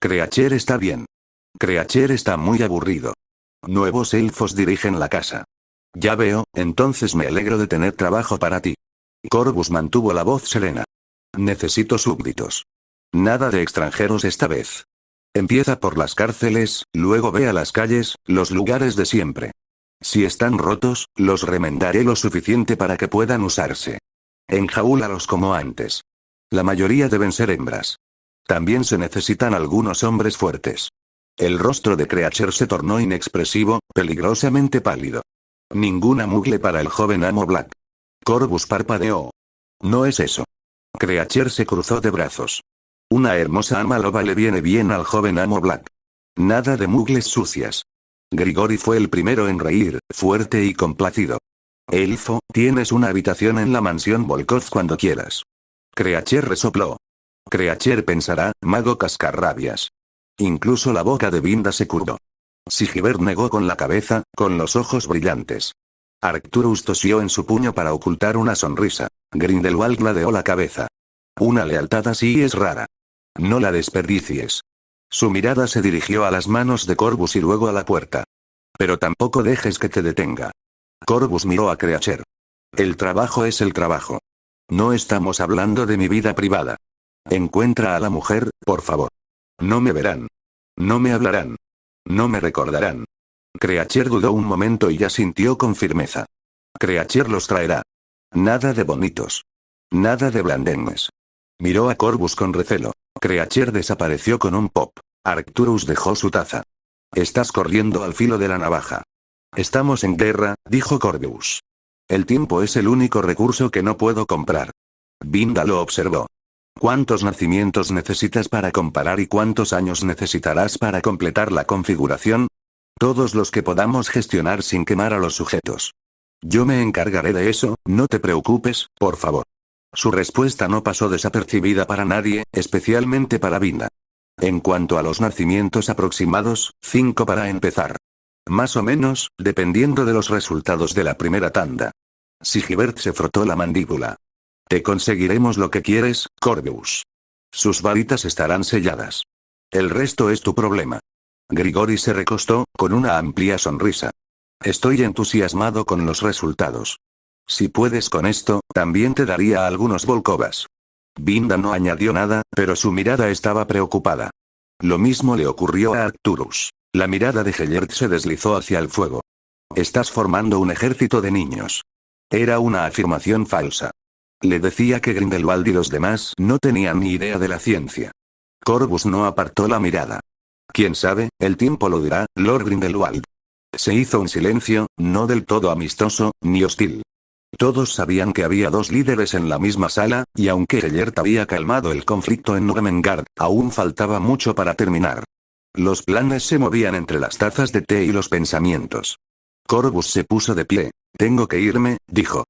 Creature está bien. Creature está muy aburrido. Nuevos elfos dirigen la casa. Ya veo, entonces me alegro de tener trabajo para ti. Corvus mantuvo la voz serena. Necesito súbditos. Nada de extranjeros esta vez. Empieza por las cárceles, luego ve a las calles, los lugares de siempre. Si están rotos, los remendaré lo suficiente para que puedan usarse. Enjaúlalos como antes. La mayoría deben ser hembras. También se necesitan algunos hombres fuertes. El rostro de Creature se tornó inexpresivo, peligrosamente pálido. Ninguna mugle para el joven amo Black. Corvus parpadeó. No es eso. Creature se cruzó de brazos. Una hermosa ama loba le viene bien al joven amo Black. Nada de mugles sucias. Grigori fue el primero en reír, fuerte y complacido. Elfo, tienes una habitación en la mansión Volkoth cuando quieras. Creature resopló. Creature pensará, mago cascarrabias. Incluso la boca de Vinda se curvó. Sigebert negó con la cabeza, con los ojos brillantes. Arcturus tosió en su puño para ocultar una sonrisa. Grindelwald ladeó la cabeza. Una lealtad así es rara. No la desperdicies. Su mirada se dirigió a las manos de Corvus y luego a la puerta. Pero tampoco dejes que te detenga. Corvus miró a Creature. El trabajo es el trabajo. No estamos hablando de mi vida privada. Encuentra a la mujer, por favor. No me verán. No me hablarán. No me recordarán. Creature dudó un momento y asintió con firmeza. Creature los traerá. Nada de bonitos. Nada de blandengues. Miró a Corvus con recelo. Creature desapareció con un pop. Arcturus dejó su taza. Estás corriendo al filo de la navaja. Estamos en guerra, dijo Corvus. El tiempo es el único recurso que no puedo comprar. Vinda lo observó. ¿Cuántos nacimientos necesitas para comparar y cuántos años necesitarás para completar la configuración? Todos los que podamos gestionar sin quemar a los sujetos. Yo me encargaré de eso, no te preocupes, por favor. Su respuesta no pasó desapercibida para nadie, especialmente para Vinda. En cuanto a los nacimientos aproximados, 5 para empezar. Más o menos, dependiendo de los resultados de la primera tanda. Sigebert se frotó la mandíbula. Te conseguiremos lo que quieres, Corvus. Sus varitas estarán selladas. El resto es tu problema. Grigori se recostó, con una amplia sonrisa. Estoy entusiasmado con los resultados. Si puedes con esto, también te daría algunos volkovas. Vinda no añadió nada, pero su mirada estaba preocupada. Lo mismo le ocurrió a Arcturus. La mirada de Gellert se deslizó hacia el fuego. Estás formando un ejército de niños. Era una afirmación falsa. Le decía que Grindelwald y los demás no tenían ni idea de la ciencia. Corvus no apartó la mirada. Quién sabe, el tiempo lo dirá, Lord Grindelwald. Se hizo un silencio, no del todo amistoso, ni hostil. Todos sabían que había 2 líderes en la misma sala, y aunque Gellert había calmado el conflicto en Nuremengard, aún faltaba mucho para terminar. Los planes se movían entre las tazas de té y los pensamientos. Corvus se puso de pie. Tengo que irme, dijo.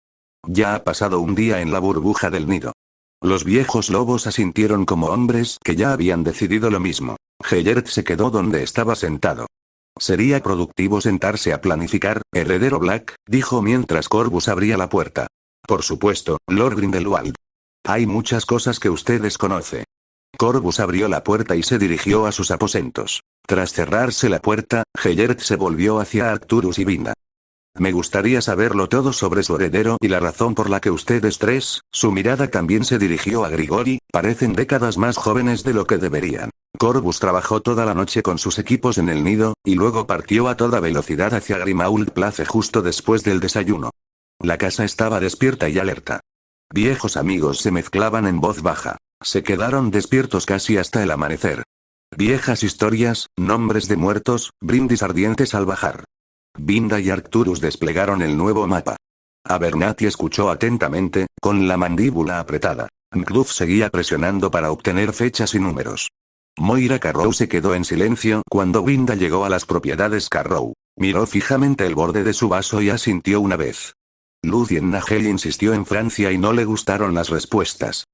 Ya ha pasado un día en la burbuja del nido. Los viejos lobos asintieron como hombres que ya habían decidido lo mismo. Gellert se quedó donde estaba sentado. Sería productivo sentarse a planificar, heredero Black, dijo mientras Corvus abría la puerta. Por supuesto, Lord Grindelwald. Hay muchas cosas que usted desconoce. Corvus abrió la puerta y se dirigió a sus aposentos. Tras cerrarse la puerta, Gellert se volvió hacia Arcturus y Vinda. Me gustaría saberlo todo sobre su heredero y la razón por la que ustedes 3, su mirada también se dirigió a Grigori, parecen décadas más jóvenes de lo que deberían. Corvus trabajó toda la noche con sus equipos en el nido, y luego partió a toda velocidad hacia Grimmauld Place justo después del desayuno. La casa estaba despierta y alerta. Viejos amigos se mezclaban en voz baja. Se quedaron despiertos casi hasta el amanecer. Viejas historias, nombres de muertos, brindis ardientes al bajar. Vinda y Arcturus desplegaron el nuevo mapa. Abernathy escuchó atentamente, con la mandíbula apretada. Ngluff seguía presionando para obtener fechas y números. Moira Carrow se quedó en silencio cuando Vinda llegó a las propiedades Carrow. Miró fijamente el borde de su vaso y asintió una vez. Lucien Nagel insistió en Francia y no le gustaron las respuestas.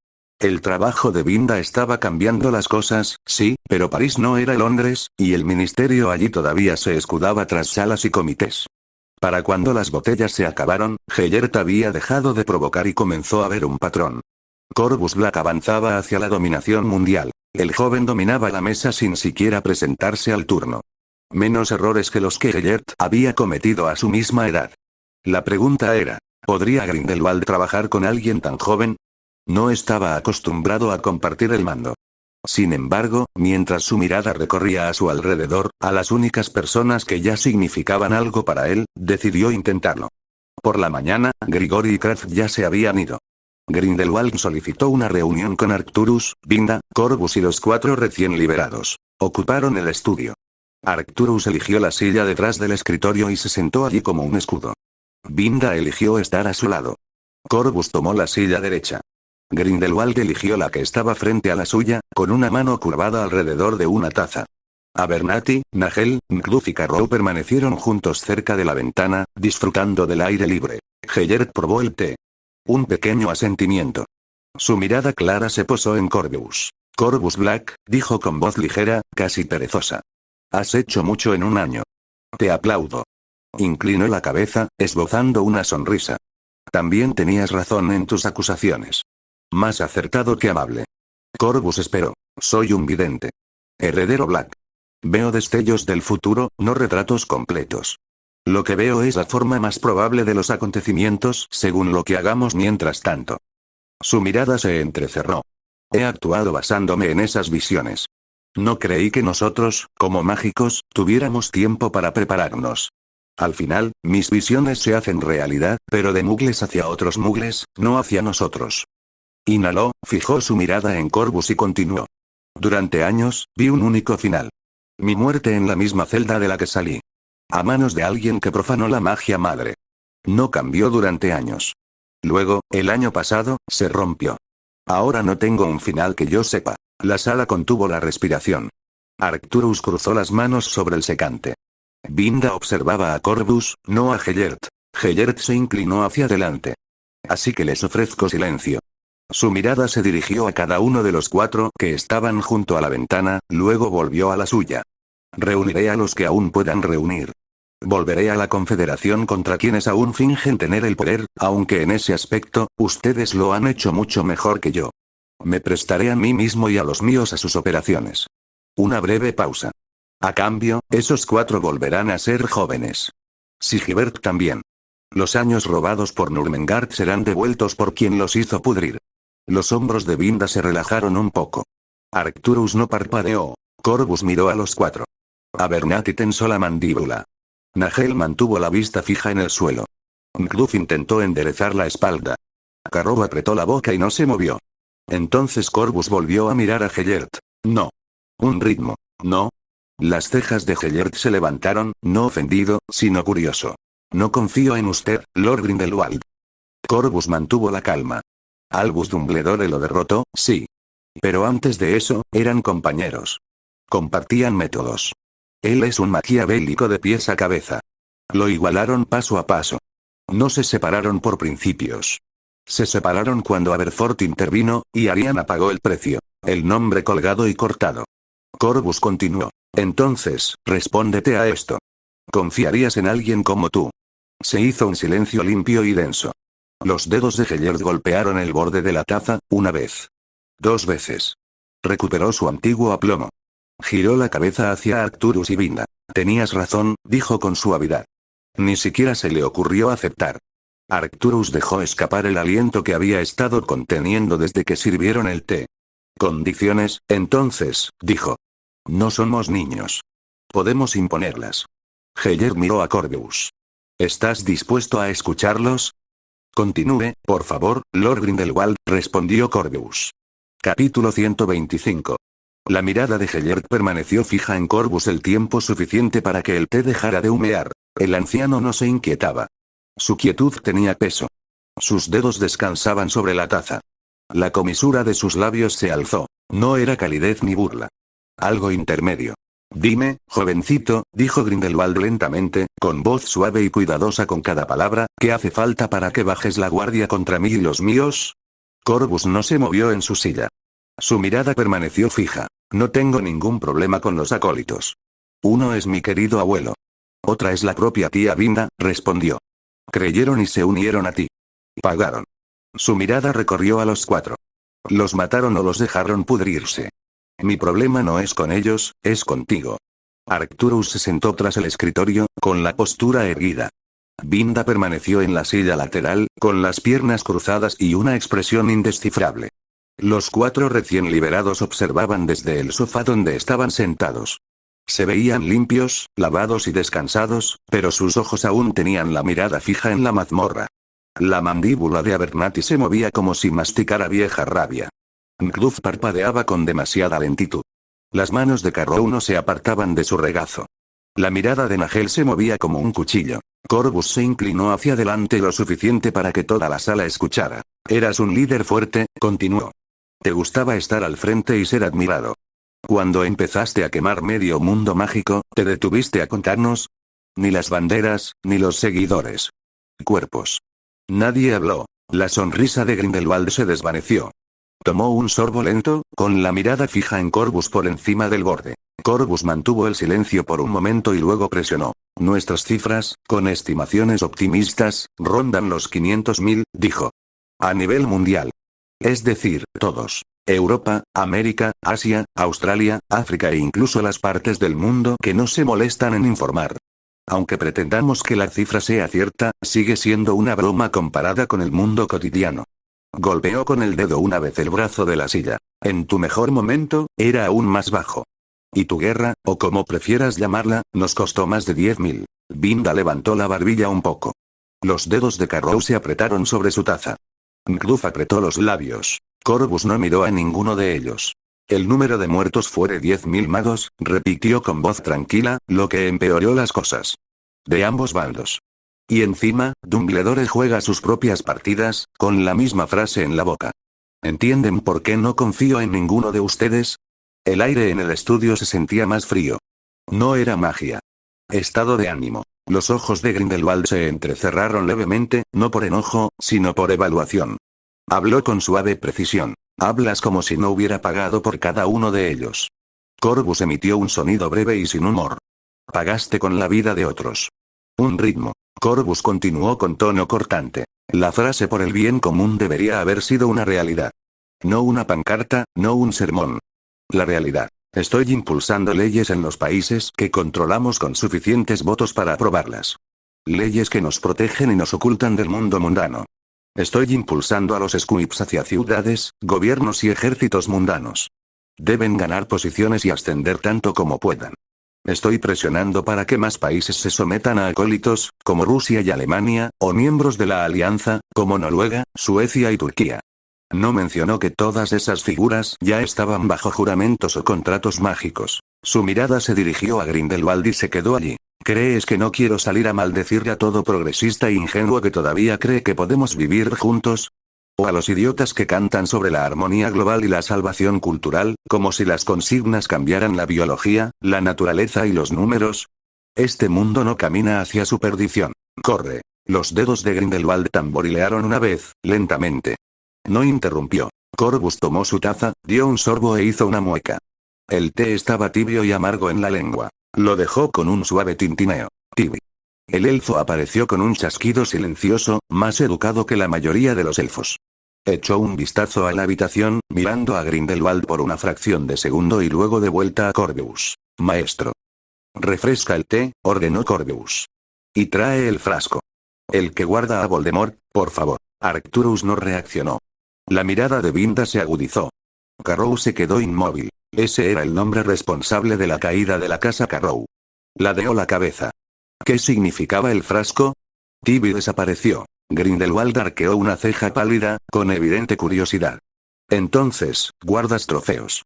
El trabajo de Vinda estaba cambiando las cosas, sí, pero París no era Londres, y el ministerio allí todavía se escudaba tras salas y comités. Para cuando las botellas se acabaron, Gellert había dejado de provocar y comenzó a ver un patrón. Corvus Black avanzaba hacia la dominación mundial. El joven dominaba la mesa sin siquiera presentarse al turno. Menos errores que los que Gellert había cometido a su misma edad. La pregunta era, ¿podría Grindelwald trabajar con alguien tan joven? No estaba acostumbrado a compartir el mando. Sin embargo, mientras su mirada recorría a su alrededor, a las únicas personas que ya significaban algo para él, decidió intentarlo. Por la mañana, Grigori y Kraft ya se habían ido. Grindelwald solicitó una reunión con Arcturus, Vinda, Corvus y los 4 recién liberados. Ocuparon el estudio. Arcturus eligió la silla detrás del escritorio y se sentó allí como un escudo. Vinda eligió estar a su lado. Corvus tomó la silla derecha. Grindelwald eligió la que estaba frente a la suya, con una mano curvada alrededor de una taza. Abernathy, Nagel, Macduff y Carrow permanecieron juntos cerca de la ventana, disfrutando del aire libre. Gellert probó el té. Un pequeño asentimiento. Su mirada clara se posó en Corvus. Corvus Black, dijo con voz ligera, casi perezosa. Has hecho mucho en un año. Te aplaudo. Inclinó la cabeza, esbozando una sonrisa. También tenías razón en tus acusaciones. Más acertado que amable. Corvus esperó. Soy un vidente. Heredero Black. Veo destellos del futuro, no retratos completos. Lo que veo es la forma más probable de los acontecimientos según lo que hagamos mientras tanto. Su mirada se entrecerró. He actuado basándome en esas visiones. No creí que nosotros, como mágicos, tuviéramos tiempo para prepararnos. Al final, mis visiones se hacen realidad, pero de mugles hacia otros mugles, no hacia nosotros. Inhaló, fijó su mirada en Corvus y continuó. Durante años, vi un único final. Mi muerte en la misma celda de la que salí. A manos de alguien que profanó la magia madre. No cambió durante años. Luego, el año pasado, se rompió. Ahora no tengo un final que yo sepa. La sala contuvo la respiración. Arcturus cruzó las manos sobre el secante. Vinda observaba a Corvus, no a Gellert. Gellert se inclinó hacia adelante. Así que les ofrezco silencio. Su mirada se dirigió a cada uno de los 4 que estaban junto a la ventana, luego volvió a la suya. Reuniré a los que aún puedan reunir. Volveré a la Confederación contra quienes aún fingen tener el poder, aunque en ese aspecto, ustedes lo han hecho mucho mejor que yo. Me prestaré a mí mismo y a los míos a sus operaciones. Una breve pausa. A cambio, esos 4 volverán a ser jóvenes. Sigebert también. Los años robados por Nurmengard serán devueltos por quien los hizo pudrir. Los hombros de Vinda se relajaron un poco. Arcturus no parpadeó. Corvus miró a los 4. Abernathy tensó la mandíbula. Nagel mantuvo la vista fija en el suelo. Macduff intentó enderezar la espalda. Carrow apretó la boca y no se movió. Entonces Corvus volvió a mirar a Gellert. No. Un ritmo. No. Las cejas de Gellert se levantaron, no ofendido, sino curioso. No confío en usted, Lord Grindelwald. Corvus mantuvo la calma. Albus Dumbledore lo derrotó, sí. Pero antes de eso, eran compañeros. Compartían métodos. Él es un maquiavélico de pies a cabeza. Lo igualaron paso a paso. No se separaron por principios. Se separaron cuando Aberforth intervino, y Ariana pagó el precio. El nombre colgado y cortado. Corvus continuó. Entonces, respóndete a esto. ¿Confiarías en alguien como tú? Se hizo un silencio limpio y denso. Los dedos de Gellert golpearon el borde de la taza, una vez. 2 veces. Recuperó su antiguo aplomo. Giró la cabeza hacia Arcturus y Vinda. Tenías razón, dijo con suavidad. Ni siquiera se le ocurrió aceptar. Arcturus dejó escapar el aliento que había estado conteniendo desde que sirvieron el té. Condiciones, entonces, dijo. No somos niños. Podemos imponerlas. Gellert miró a Corvus. ¿Estás dispuesto a escucharlos? Continúe, por favor, Lord Grindelwald, respondió Corvus. Capítulo 125. La mirada de Gellert permaneció fija en Corvus el tiempo suficiente para que el té dejara de humear. El anciano no se inquietaba. Su quietud tenía peso. Sus dedos descansaban sobre la taza. La comisura de sus labios se alzó. No era calidez ni burla. Algo intermedio. Dime, jovencito, dijo Grindelwald lentamente, con voz suave y cuidadosa con cada palabra, ¿qué hace falta para que bajes la guardia contra mí y los míos? Corvus no se movió en su silla. Su mirada permaneció fija. No tengo ningún problema con los acólitos. Uno es mi querido abuelo. Otra es la propia tía Vinda, respondió. Creyeron y se unieron a ti. Pagaron. Su mirada recorrió a los 4. Los mataron o los dejaron pudrirse. Mi problema no es con ellos, es contigo. Arcturus se sentó tras el escritorio, con la postura erguida. Vinda permaneció en la silla lateral, con las piernas cruzadas y una expresión indescifrable. Los 4 recién liberados observaban desde el sofá donde estaban sentados. Se veían limpios, lavados y descansados, pero sus ojos aún tenían la mirada fija en la mazmorra. La mandíbula de Abernathy se movía como si masticara vieja rabia. Ngduf parpadeaba con demasiada lentitud. Las manos de Carrow no se apartaban de su regazo. La mirada de Nagel se movía como un cuchillo. Corvus se inclinó hacia adelante lo suficiente para que toda la sala escuchara. Eras un líder fuerte, continuó. Te gustaba estar al frente y ser admirado. Cuando empezaste a quemar medio mundo mágico, ¿te detuviste a contarnos? Ni las banderas, ni los seguidores. Cuerpos. Nadie habló. La sonrisa de Grindelwald se desvaneció. Tomó un sorbo lento, con la mirada fija en Corvus por encima del borde. Corvus mantuvo el silencio por un momento y luego presionó. Nuestras cifras, con estimaciones optimistas, rondan los 500.000, dijo. A nivel mundial. Es decir, todos. Europa, América, Asia, Australia, África e incluso las partes del mundo que no se molestan en informar. Aunque pretendamos que la cifra sea cierta, sigue siendo una broma comparada con el mundo cotidiano. Golpeó con el dedo una vez el brazo de la silla. En tu mejor momento, era aún más bajo. Y tu guerra, o como prefieras llamarla, nos costó más de 10.000. Vinda levantó la barbilla un poco. Los dedos de Carrow se apretaron sobre su taza. Ngduf apretó los labios. Corvus no miró a ninguno de ellos. El número de muertos fue de 10.000 magos, repitió con voz tranquila, lo que empeoró las cosas. De ambos bandos. Y encima, Dumbledore juega sus propias partidas, con la misma frase en la boca. ¿Entienden por qué no confío en ninguno de ustedes? El aire en el estudio se sentía más frío. No era magia. Estado de ánimo. Los ojos de Grindelwald se entrecerraron levemente, no por enojo, sino por evaluación. Habló con suave precisión. Hablas como si no hubiera pagado por cada uno de ellos. Corvus emitió un sonido breve y sin humor. Pagaste con la vida de otros. Un ritmo. Corvus continuó con tono cortante. La frase por el bien común debería haber sido una realidad. No una pancarta, no un sermón. La realidad. Estoy impulsando leyes en los países que controlamos con suficientes votos para aprobarlas. Leyes que nos protegen y nos ocultan del mundo mundano. Estoy impulsando a los squibs hacia ciudades, gobiernos y ejércitos mundanos. Deben ganar posiciones y ascender tanto como puedan. Estoy presionando para que más países se sometan a acólitos, como Rusia y Alemania, o miembros de la Alianza, como Noruega, Suecia y Turquía. No mencionó que todas esas figuras ya estaban bajo juramentos o contratos mágicos. Su mirada se dirigió a Grindelwald y se quedó allí. ¿Crees que no quiero salir a maldecirle a todo progresista e ingenuo que todavía cree que podemos vivir juntos? ¿O a los idiotas que cantan sobre la armonía global y la salvación cultural, como si las consignas cambiaran la biología, la naturaleza y los números? Este mundo no camina hacia su perdición. Corre. Los dedos de Grindelwald tamborilearon una vez, lentamente. No interrumpió. Corvus tomó su taza, dio un sorbo e hizo una mueca. El té estaba tibio y amargo en la lengua. Lo dejó con un suave tintineo. Tibi. El elfo apareció con un chasquido silencioso, más educado que la mayoría de los elfos. Echó un vistazo a la habitación, mirando a Grindelwald por una fracción de segundo y luego de vuelta a Corvus. Maestro. Refresca el té, ordenó Corvus. Y trae el frasco. El que guarda a Voldemort, por favor. Arcturus no reaccionó. La mirada de Vinda se agudizó. Carrow se quedó inmóvil. Ese era el nombre responsable de la caída de la casa Carrow. Ladeó la cabeza. ¿Qué significaba el frasco? Tibi desapareció. Grindelwald arqueó una ceja pálida, con evidente curiosidad. Entonces, ¿guardas trofeos?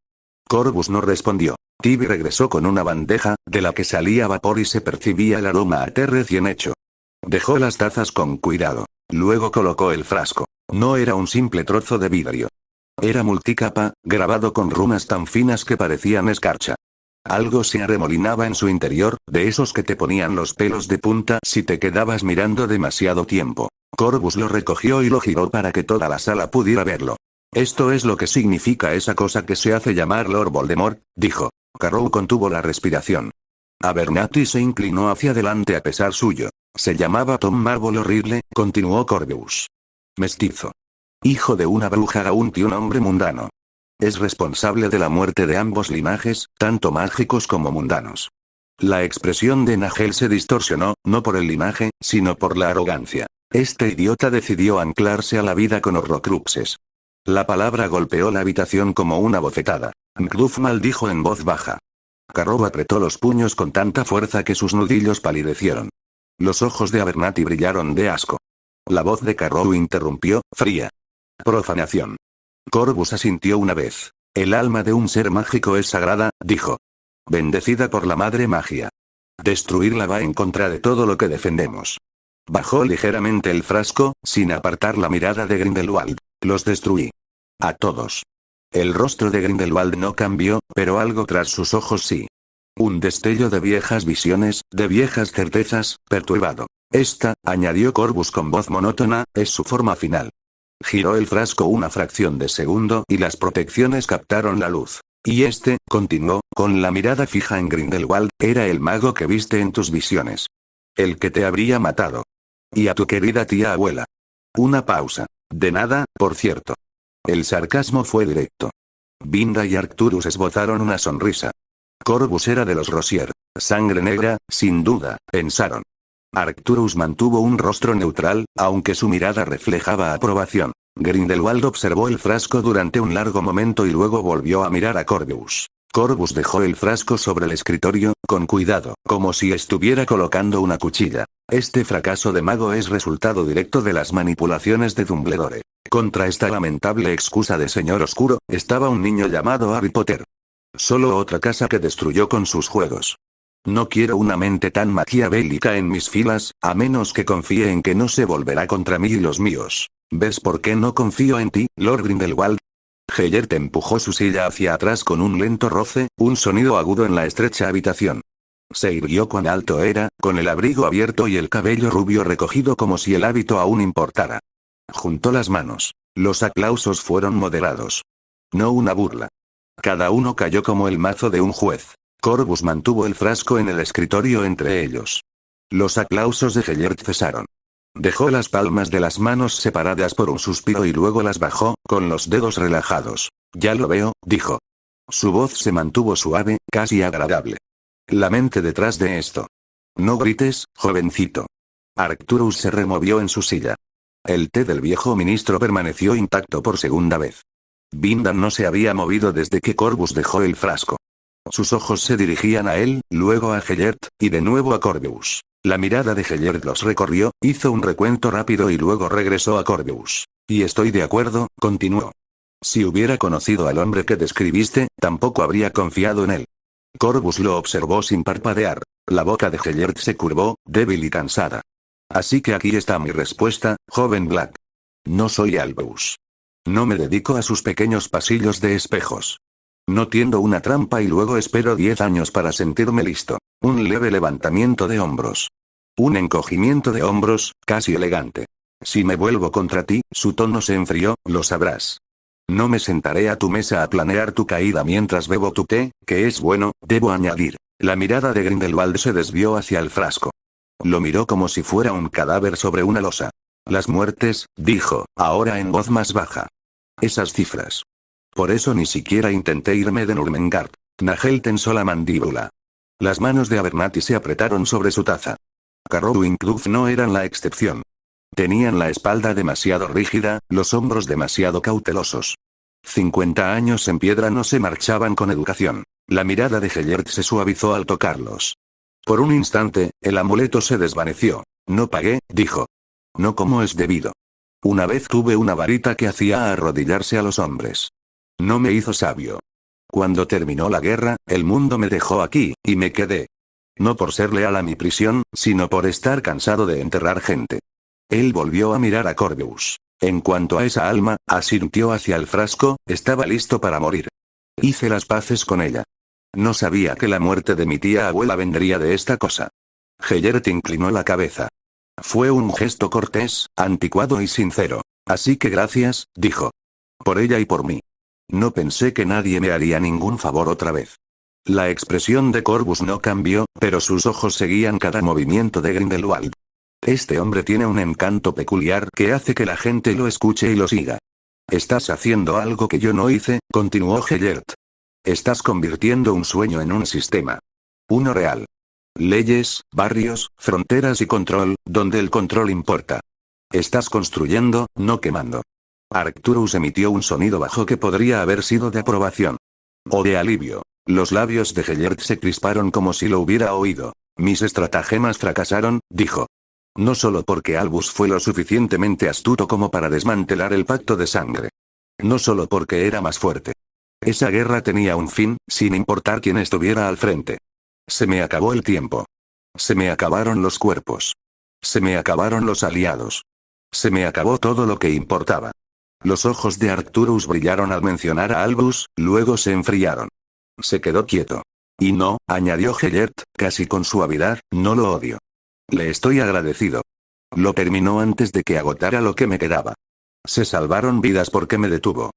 Corvus no respondió. Tibi regresó con una bandeja, de la que salía vapor y se percibía el aroma a té recién hecho. Dejó las tazas con cuidado. Luego colocó el frasco. No era un simple trozo de vidrio. Era multicapa, grabado con runas tan finas que parecían escarcha. Algo se arremolinaba en su interior, de esos que te ponían los pelos de punta si te quedabas mirando demasiado tiempo. Corvus lo recogió y lo giró para que toda la sala pudiera verlo. Esto es lo que significa esa cosa que se hace llamar Lord Voldemort, dijo. Carrow contuvo la respiración. Abernathy se inclinó hacia adelante a pesar suyo. Se llamaba Tom Marvolo Riddle, continuó Corvus. Mestizo. Hijo de una bruja Gaunt y un hombre mundano. Es responsable de la muerte de ambos linajes, tanto mágicos como mundanos. La expresión de Nagel se distorsionó, no por el linaje, sino por la arrogancia. Este idiota decidió anclarse a la vida con horrocruxes. La palabra golpeó la habitación como una bofetada. Macduff maldijo en voz baja. Carrow apretó los puños con tanta fuerza que sus nudillos palidecieron. Los ojos de Abernathy brillaron de asco. La voz de Carrow interrumpió, fría. Profanación. Corvus asintió una vez. El alma de un ser mágico es sagrada, dijo. Bendecida por la madre magia. Destruirla va en contra de todo lo que defendemos. Bajó ligeramente el frasco, sin apartar la mirada de Grindelwald. Los destruí. A todos. El rostro de Grindelwald no cambió, pero algo tras sus ojos sí. Un destello de viejas visiones, de viejas certezas, perturbado. Esta, añadió Corvus con voz monótona, es su forma final. Giró el frasco una fracción de segundo y las protecciones captaron la luz. Y este, continuó, con la mirada fija en Grindelwald, era el mago que viste en tus visiones. El que te habría matado. Y a tu querida tía abuela. Una pausa. De nada, por cierto. El sarcasmo fue directo. Binda y Arcturus esbozaron una sonrisa. Corvus era de los Rosier. Sangre negra, sin duda, pensaron. Arcturus mantuvo un rostro neutral, aunque su mirada reflejaba aprobación. Grindelwald observó el frasco durante un largo momento y luego volvió a mirar a Corvus. Corvus dejó el frasco sobre el escritorio, con cuidado, como si estuviera colocando una cuchilla. Este fracaso de mago es resultado directo de las manipulaciones de Dumbledore. Contra esta lamentable excusa de señor oscuro, estaba un niño llamado Harry Potter. Solo otra casa que destruyó con sus juegos. No quiero una mente tan maquiavélica en mis filas, a menos que confíe en que no se volverá contra mí y los míos. ¿Ves por qué no confío en ti, Lord Grindelwald? Gellert empujó su silla hacia atrás con un lento roce, un sonido agudo en la estrecha habitación. Se irguió cuán alto era, con el abrigo abierto y el cabello rubio recogido como si el hábito aún importara. Juntó las manos. Los aplausos fueron moderados. No una burla. Cada uno cayó como el mazo de un juez. Corvus mantuvo el frasco en el escritorio entre ellos. Los aplausos de Gellert cesaron. Dejó las palmas de las manos separadas por un suspiro y luego las bajó, con los dedos relajados. Ya lo veo, dijo. Su voz se mantuvo suave, casi agradable. La mente detrás de esto. No grites, jovencito. Arcturus se removió en su silla. El té del viejo ministro permaneció intacto por segunda vez. Binda no se había movido desde que Corvus dejó el frasco. Sus ojos se dirigían a él, luego a Gellert, y de nuevo a Corvus. La mirada de Gellert los recorrió, hizo un recuento rápido y luego regresó a Corvus. Y estoy de acuerdo, continuó. Si hubiera conocido al hombre que describiste, tampoco habría confiado en él. Corvus lo observó sin parpadear. La boca de Gellert se curvó, débil y cansada. Así que aquí está mi respuesta, joven Black. No soy Albus. No me dedico a sus pequeños pasillos de espejos. No tiendo una trampa y luego espero 10 años para sentirme listo. Un leve levantamiento de hombros. Un encogimiento de hombros, casi elegante. Si me vuelvo contra ti, su tono se enfrió, lo sabrás. No me sentaré a tu mesa a planear tu caída mientras bebo tu té, que es bueno, debo añadir. La mirada de Grindelwald se desvió hacia el frasco. Lo miró como si fuera un cadáver sobre una losa. Las muertes, dijo, ahora en voz más baja. Esas cifras. Por eso ni siquiera intenté irme de Nurmengard. Nagel tensó la mandíbula. Las manos de Abernathy se apretaron sobre su taza. Carrow y Macduff no eran la excepción. Tenían la espalda demasiado rígida, los hombros demasiado cautelosos. 50 años en piedra no se marchaban con educación. La mirada de Gellert se suavizó al tocarlos. Por un instante, el amuleto se desvaneció. No pagué, dijo. No como es debido. Una vez tuve una varita que hacía arrodillarse a los hombres. No me hizo sabio. Cuando terminó la guerra, el mundo me dejó aquí, y me quedé. No por ser leal a mi prisión, sino por estar cansado de enterrar gente. Él volvió a mirar a Corvus. En cuanto a esa alma, asintió hacia el frasco, estaba listo para morir. Hice las paces con ella. No sabía que la muerte de mi tía abuela vendría de esta cosa. Gellert inclinó la cabeza. Fue un gesto cortés, anticuado y sincero. Así que gracias, dijo. Por ella y por mí. No pensé que nadie me haría ningún favor otra vez. La expresión de Corvus no cambió, pero sus ojos seguían cada movimiento de Grindelwald. Este hombre tiene un encanto peculiar que hace que la gente lo escuche y lo siga. Estás haciendo algo que yo no hice, continuó Gellert. Estás convirtiendo un sueño en un sistema. Uno real. Leyes, barrios, fronteras y control, donde el control importa. Estás construyendo, no quemando. Arcturus emitió un sonido bajo que podría haber sido de aprobación. O de alivio. Los labios de Gellert se crisparon como si lo hubiera oído. Mis estratagemas fracasaron, dijo. No solo porque Albus fue lo suficientemente astuto como para desmantelar el pacto de sangre. No solo porque era más fuerte. Esa guerra tenía un fin, sin importar quién estuviera al frente. Se me acabó el tiempo. Se me acabaron los cuerpos. Se me acabaron los aliados. Se me acabó todo lo que importaba. Los ojos de Arcturus brillaron al mencionar a Albus, luego se enfriaron. Se quedó quieto. Y no, añadió Gellert, casi con suavidad, no lo odio. Le estoy agradecido. Lo terminó antes de que agotara lo que me quedaba. Se salvaron vidas porque me detuvo.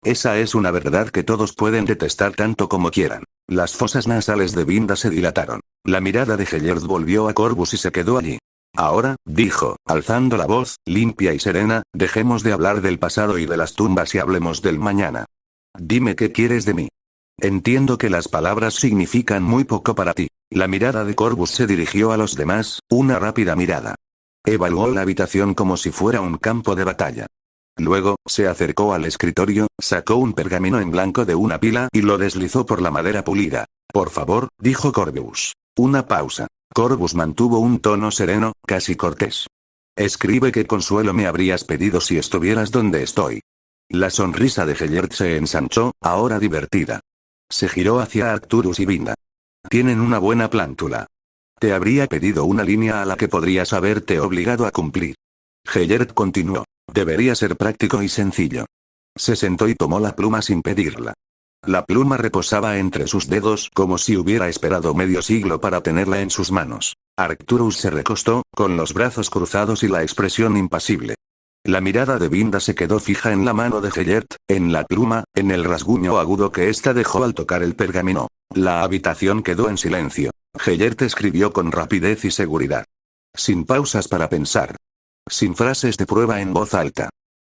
Esa es una verdad que todos pueden detestar tanto como quieran. Las fosas nasales de Vinda se dilataron. La mirada de Gellert volvió a Corvus y se quedó allí. Ahora, dijo, alzando la voz, limpia y serena, dejemos de hablar del pasado y de las tumbas y hablemos del mañana. Dime qué quieres de mí. Entiendo que las palabras significan muy poco para ti. La mirada de Corvus se dirigió a los demás, una rápida mirada. Evaluó la habitación como si fuera un campo de batalla. Luego, se acercó al escritorio, sacó un pergamino en blanco de una pila y lo deslizó por la madera pulida. Por favor, dijo Corvus. Una pausa. Corvus mantuvo un tono sereno, casi cortés. Escribe qué consuelo me habrías pedido si estuvieras donde estoy. La sonrisa de Gellert se ensanchó, ahora divertida. Se giró hacia Arcturus y Vinda. Tienen una buena plántula. Te habría pedido una línea a la que podrías haberte obligado a cumplir. Gellert continuó. Debería ser práctico y sencillo. Se sentó y tomó la pluma sin pedirla. La pluma reposaba entre sus dedos como si hubiera esperado medio siglo para tenerla en sus manos. Arcturus se recostó, con los brazos cruzados y la expresión impasible. La mirada de Vinda se quedó fija en la mano de Gellert, en la pluma, en el rasguño agudo que ésta dejó al tocar el pergamino. La habitación quedó en silencio. Gellert escribió con rapidez y seguridad. Sin pausas para pensar. Sin frases de prueba en voz alta.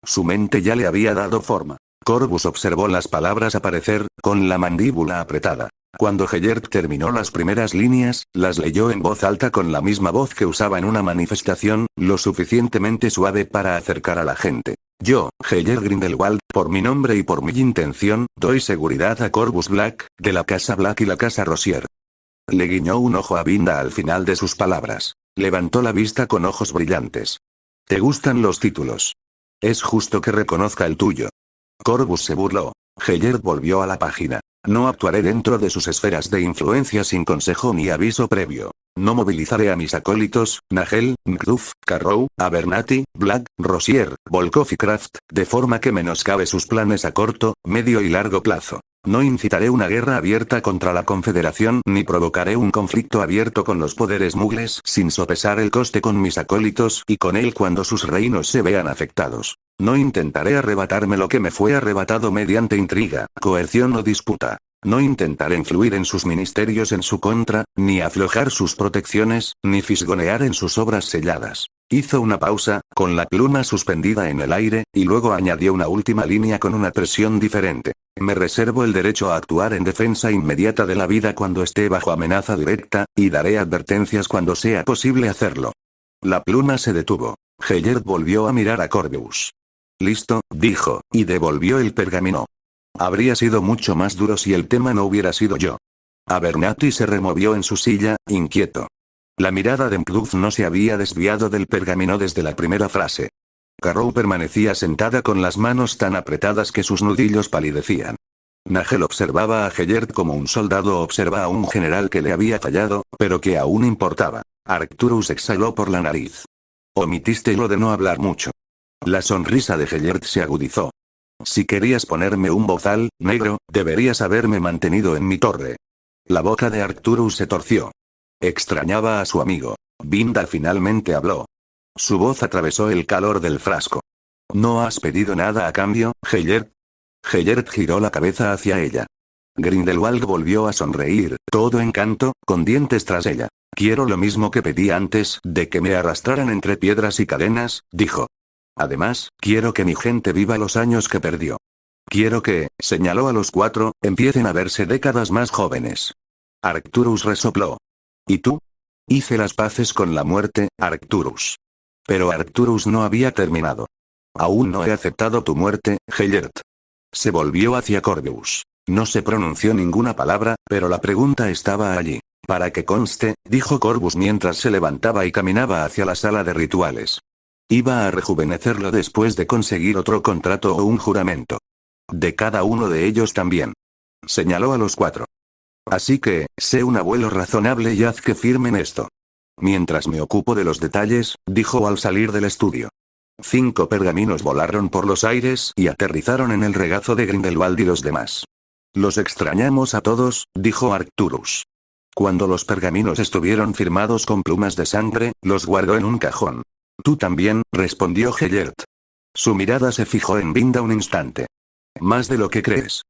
Su mente ya le había dado forma. Corvus observó las palabras aparecer, con la mandíbula apretada. Cuando Gellert terminó las primeras líneas, las leyó en voz alta con la misma voz que usaba en una manifestación, lo suficientemente suave para acercar a la gente. Yo, Gellert Grindelwald, por mi nombre y por mi intención, doy seguridad a Corvus Black, de la Casa Black y la Casa Rosier. Le guiñó un ojo a Vinda al final de sus palabras. Levantó la vista con ojos brillantes. ¿Te gustan los títulos? Es justo que reconozca el tuyo. Corvus se burló. Gellert volvió a la página. No actuaré dentro de sus esferas de influencia sin consejo ni aviso previo. No movilizaré a mis acólitos, Nagel, Macduff, Carrow, Abernathy, Black, Rosier, Volkov y Kraft, de forma que menoscabe sus planes a corto, medio y largo plazo. No incitaré una guerra abierta contra la Confederación ni provocaré un conflicto abierto con los poderes mugles sin sopesar el coste con mis acólitos y con él cuando sus reinos se vean afectados. No intentaré arrebatarme lo que me fue arrebatado mediante intriga, coerción o disputa. No intentaré influir en sus ministerios en su contra, ni aflojar sus protecciones, ni fisgonear en sus obras selladas. Hizo una pausa, con la pluma suspendida en el aire, y luego añadió una última línea con una presión diferente. Me reservo el derecho a actuar en defensa inmediata de la vida cuando esté bajo amenaza directa, y daré advertencias cuando sea posible hacerlo. La pluma se detuvo. Gellert volvió a mirar a Corvus. Listo, dijo, y devolvió el pergamino. Habría sido mucho más duro si el tema no hubiera sido yo. Abernathy se removió en su silla, inquieto. La mirada de Macduff no se había desviado del pergamino desde la primera frase. Carrow permanecía sentada con las manos tan apretadas que sus nudillos palidecían. Nagel observaba a Gellert como un soldado observa a un general que le había fallado, pero que aún importaba. Arcturus exhaló por la nariz. Omitiste lo de no hablar mucho. La sonrisa de Gellert se agudizó. Si querías ponerme un bozal, negro, deberías haberme mantenido en mi torre. La boca de Arcturus se torció. Extrañaba a su amigo. Vinda finalmente habló. Su voz atravesó el calor del frasco. ¿No has pedido nada a cambio, Gellert? Gellert giró la cabeza hacia ella. Grindelwald volvió a sonreír, todo encanto, con dientes tras ella. Quiero lo mismo que pedí antes de que me arrastraran entre piedras y cadenas, dijo. Además, quiero que mi gente viva los años que perdió. Quiero que, señaló a los 4, empiecen a verse décadas más jóvenes. Arcturus resopló. ¿Y tú? Hice las paces con la muerte, Arcturus. Pero Arcturus no había terminado. Aún no he aceptado tu muerte, Gellert. Se volvió hacia Corvus. No se pronunció ninguna palabra, pero la pregunta estaba allí. Para que conste, dijo Corvus mientras se levantaba y caminaba hacia la sala de rituales. Iba a rejuvenecerlo después de conseguir otro contrato o un juramento. De cada uno de ellos también. Señaló a los 4. Así que, sé un abuelo razonable y haz que firmen esto. Mientras me ocupo de los detalles, dijo al salir del estudio. 5 pergaminos volaron por los aires y aterrizaron en el regazo de Grindelwald y los demás. Los extrañamos a todos, dijo Arcturus. Cuando los pergaminos estuvieron firmados con plumas de sangre, los guardó en un cajón. Tú también, respondió Gellert. Su mirada se fijó en Vinda un instante. Más de lo que crees.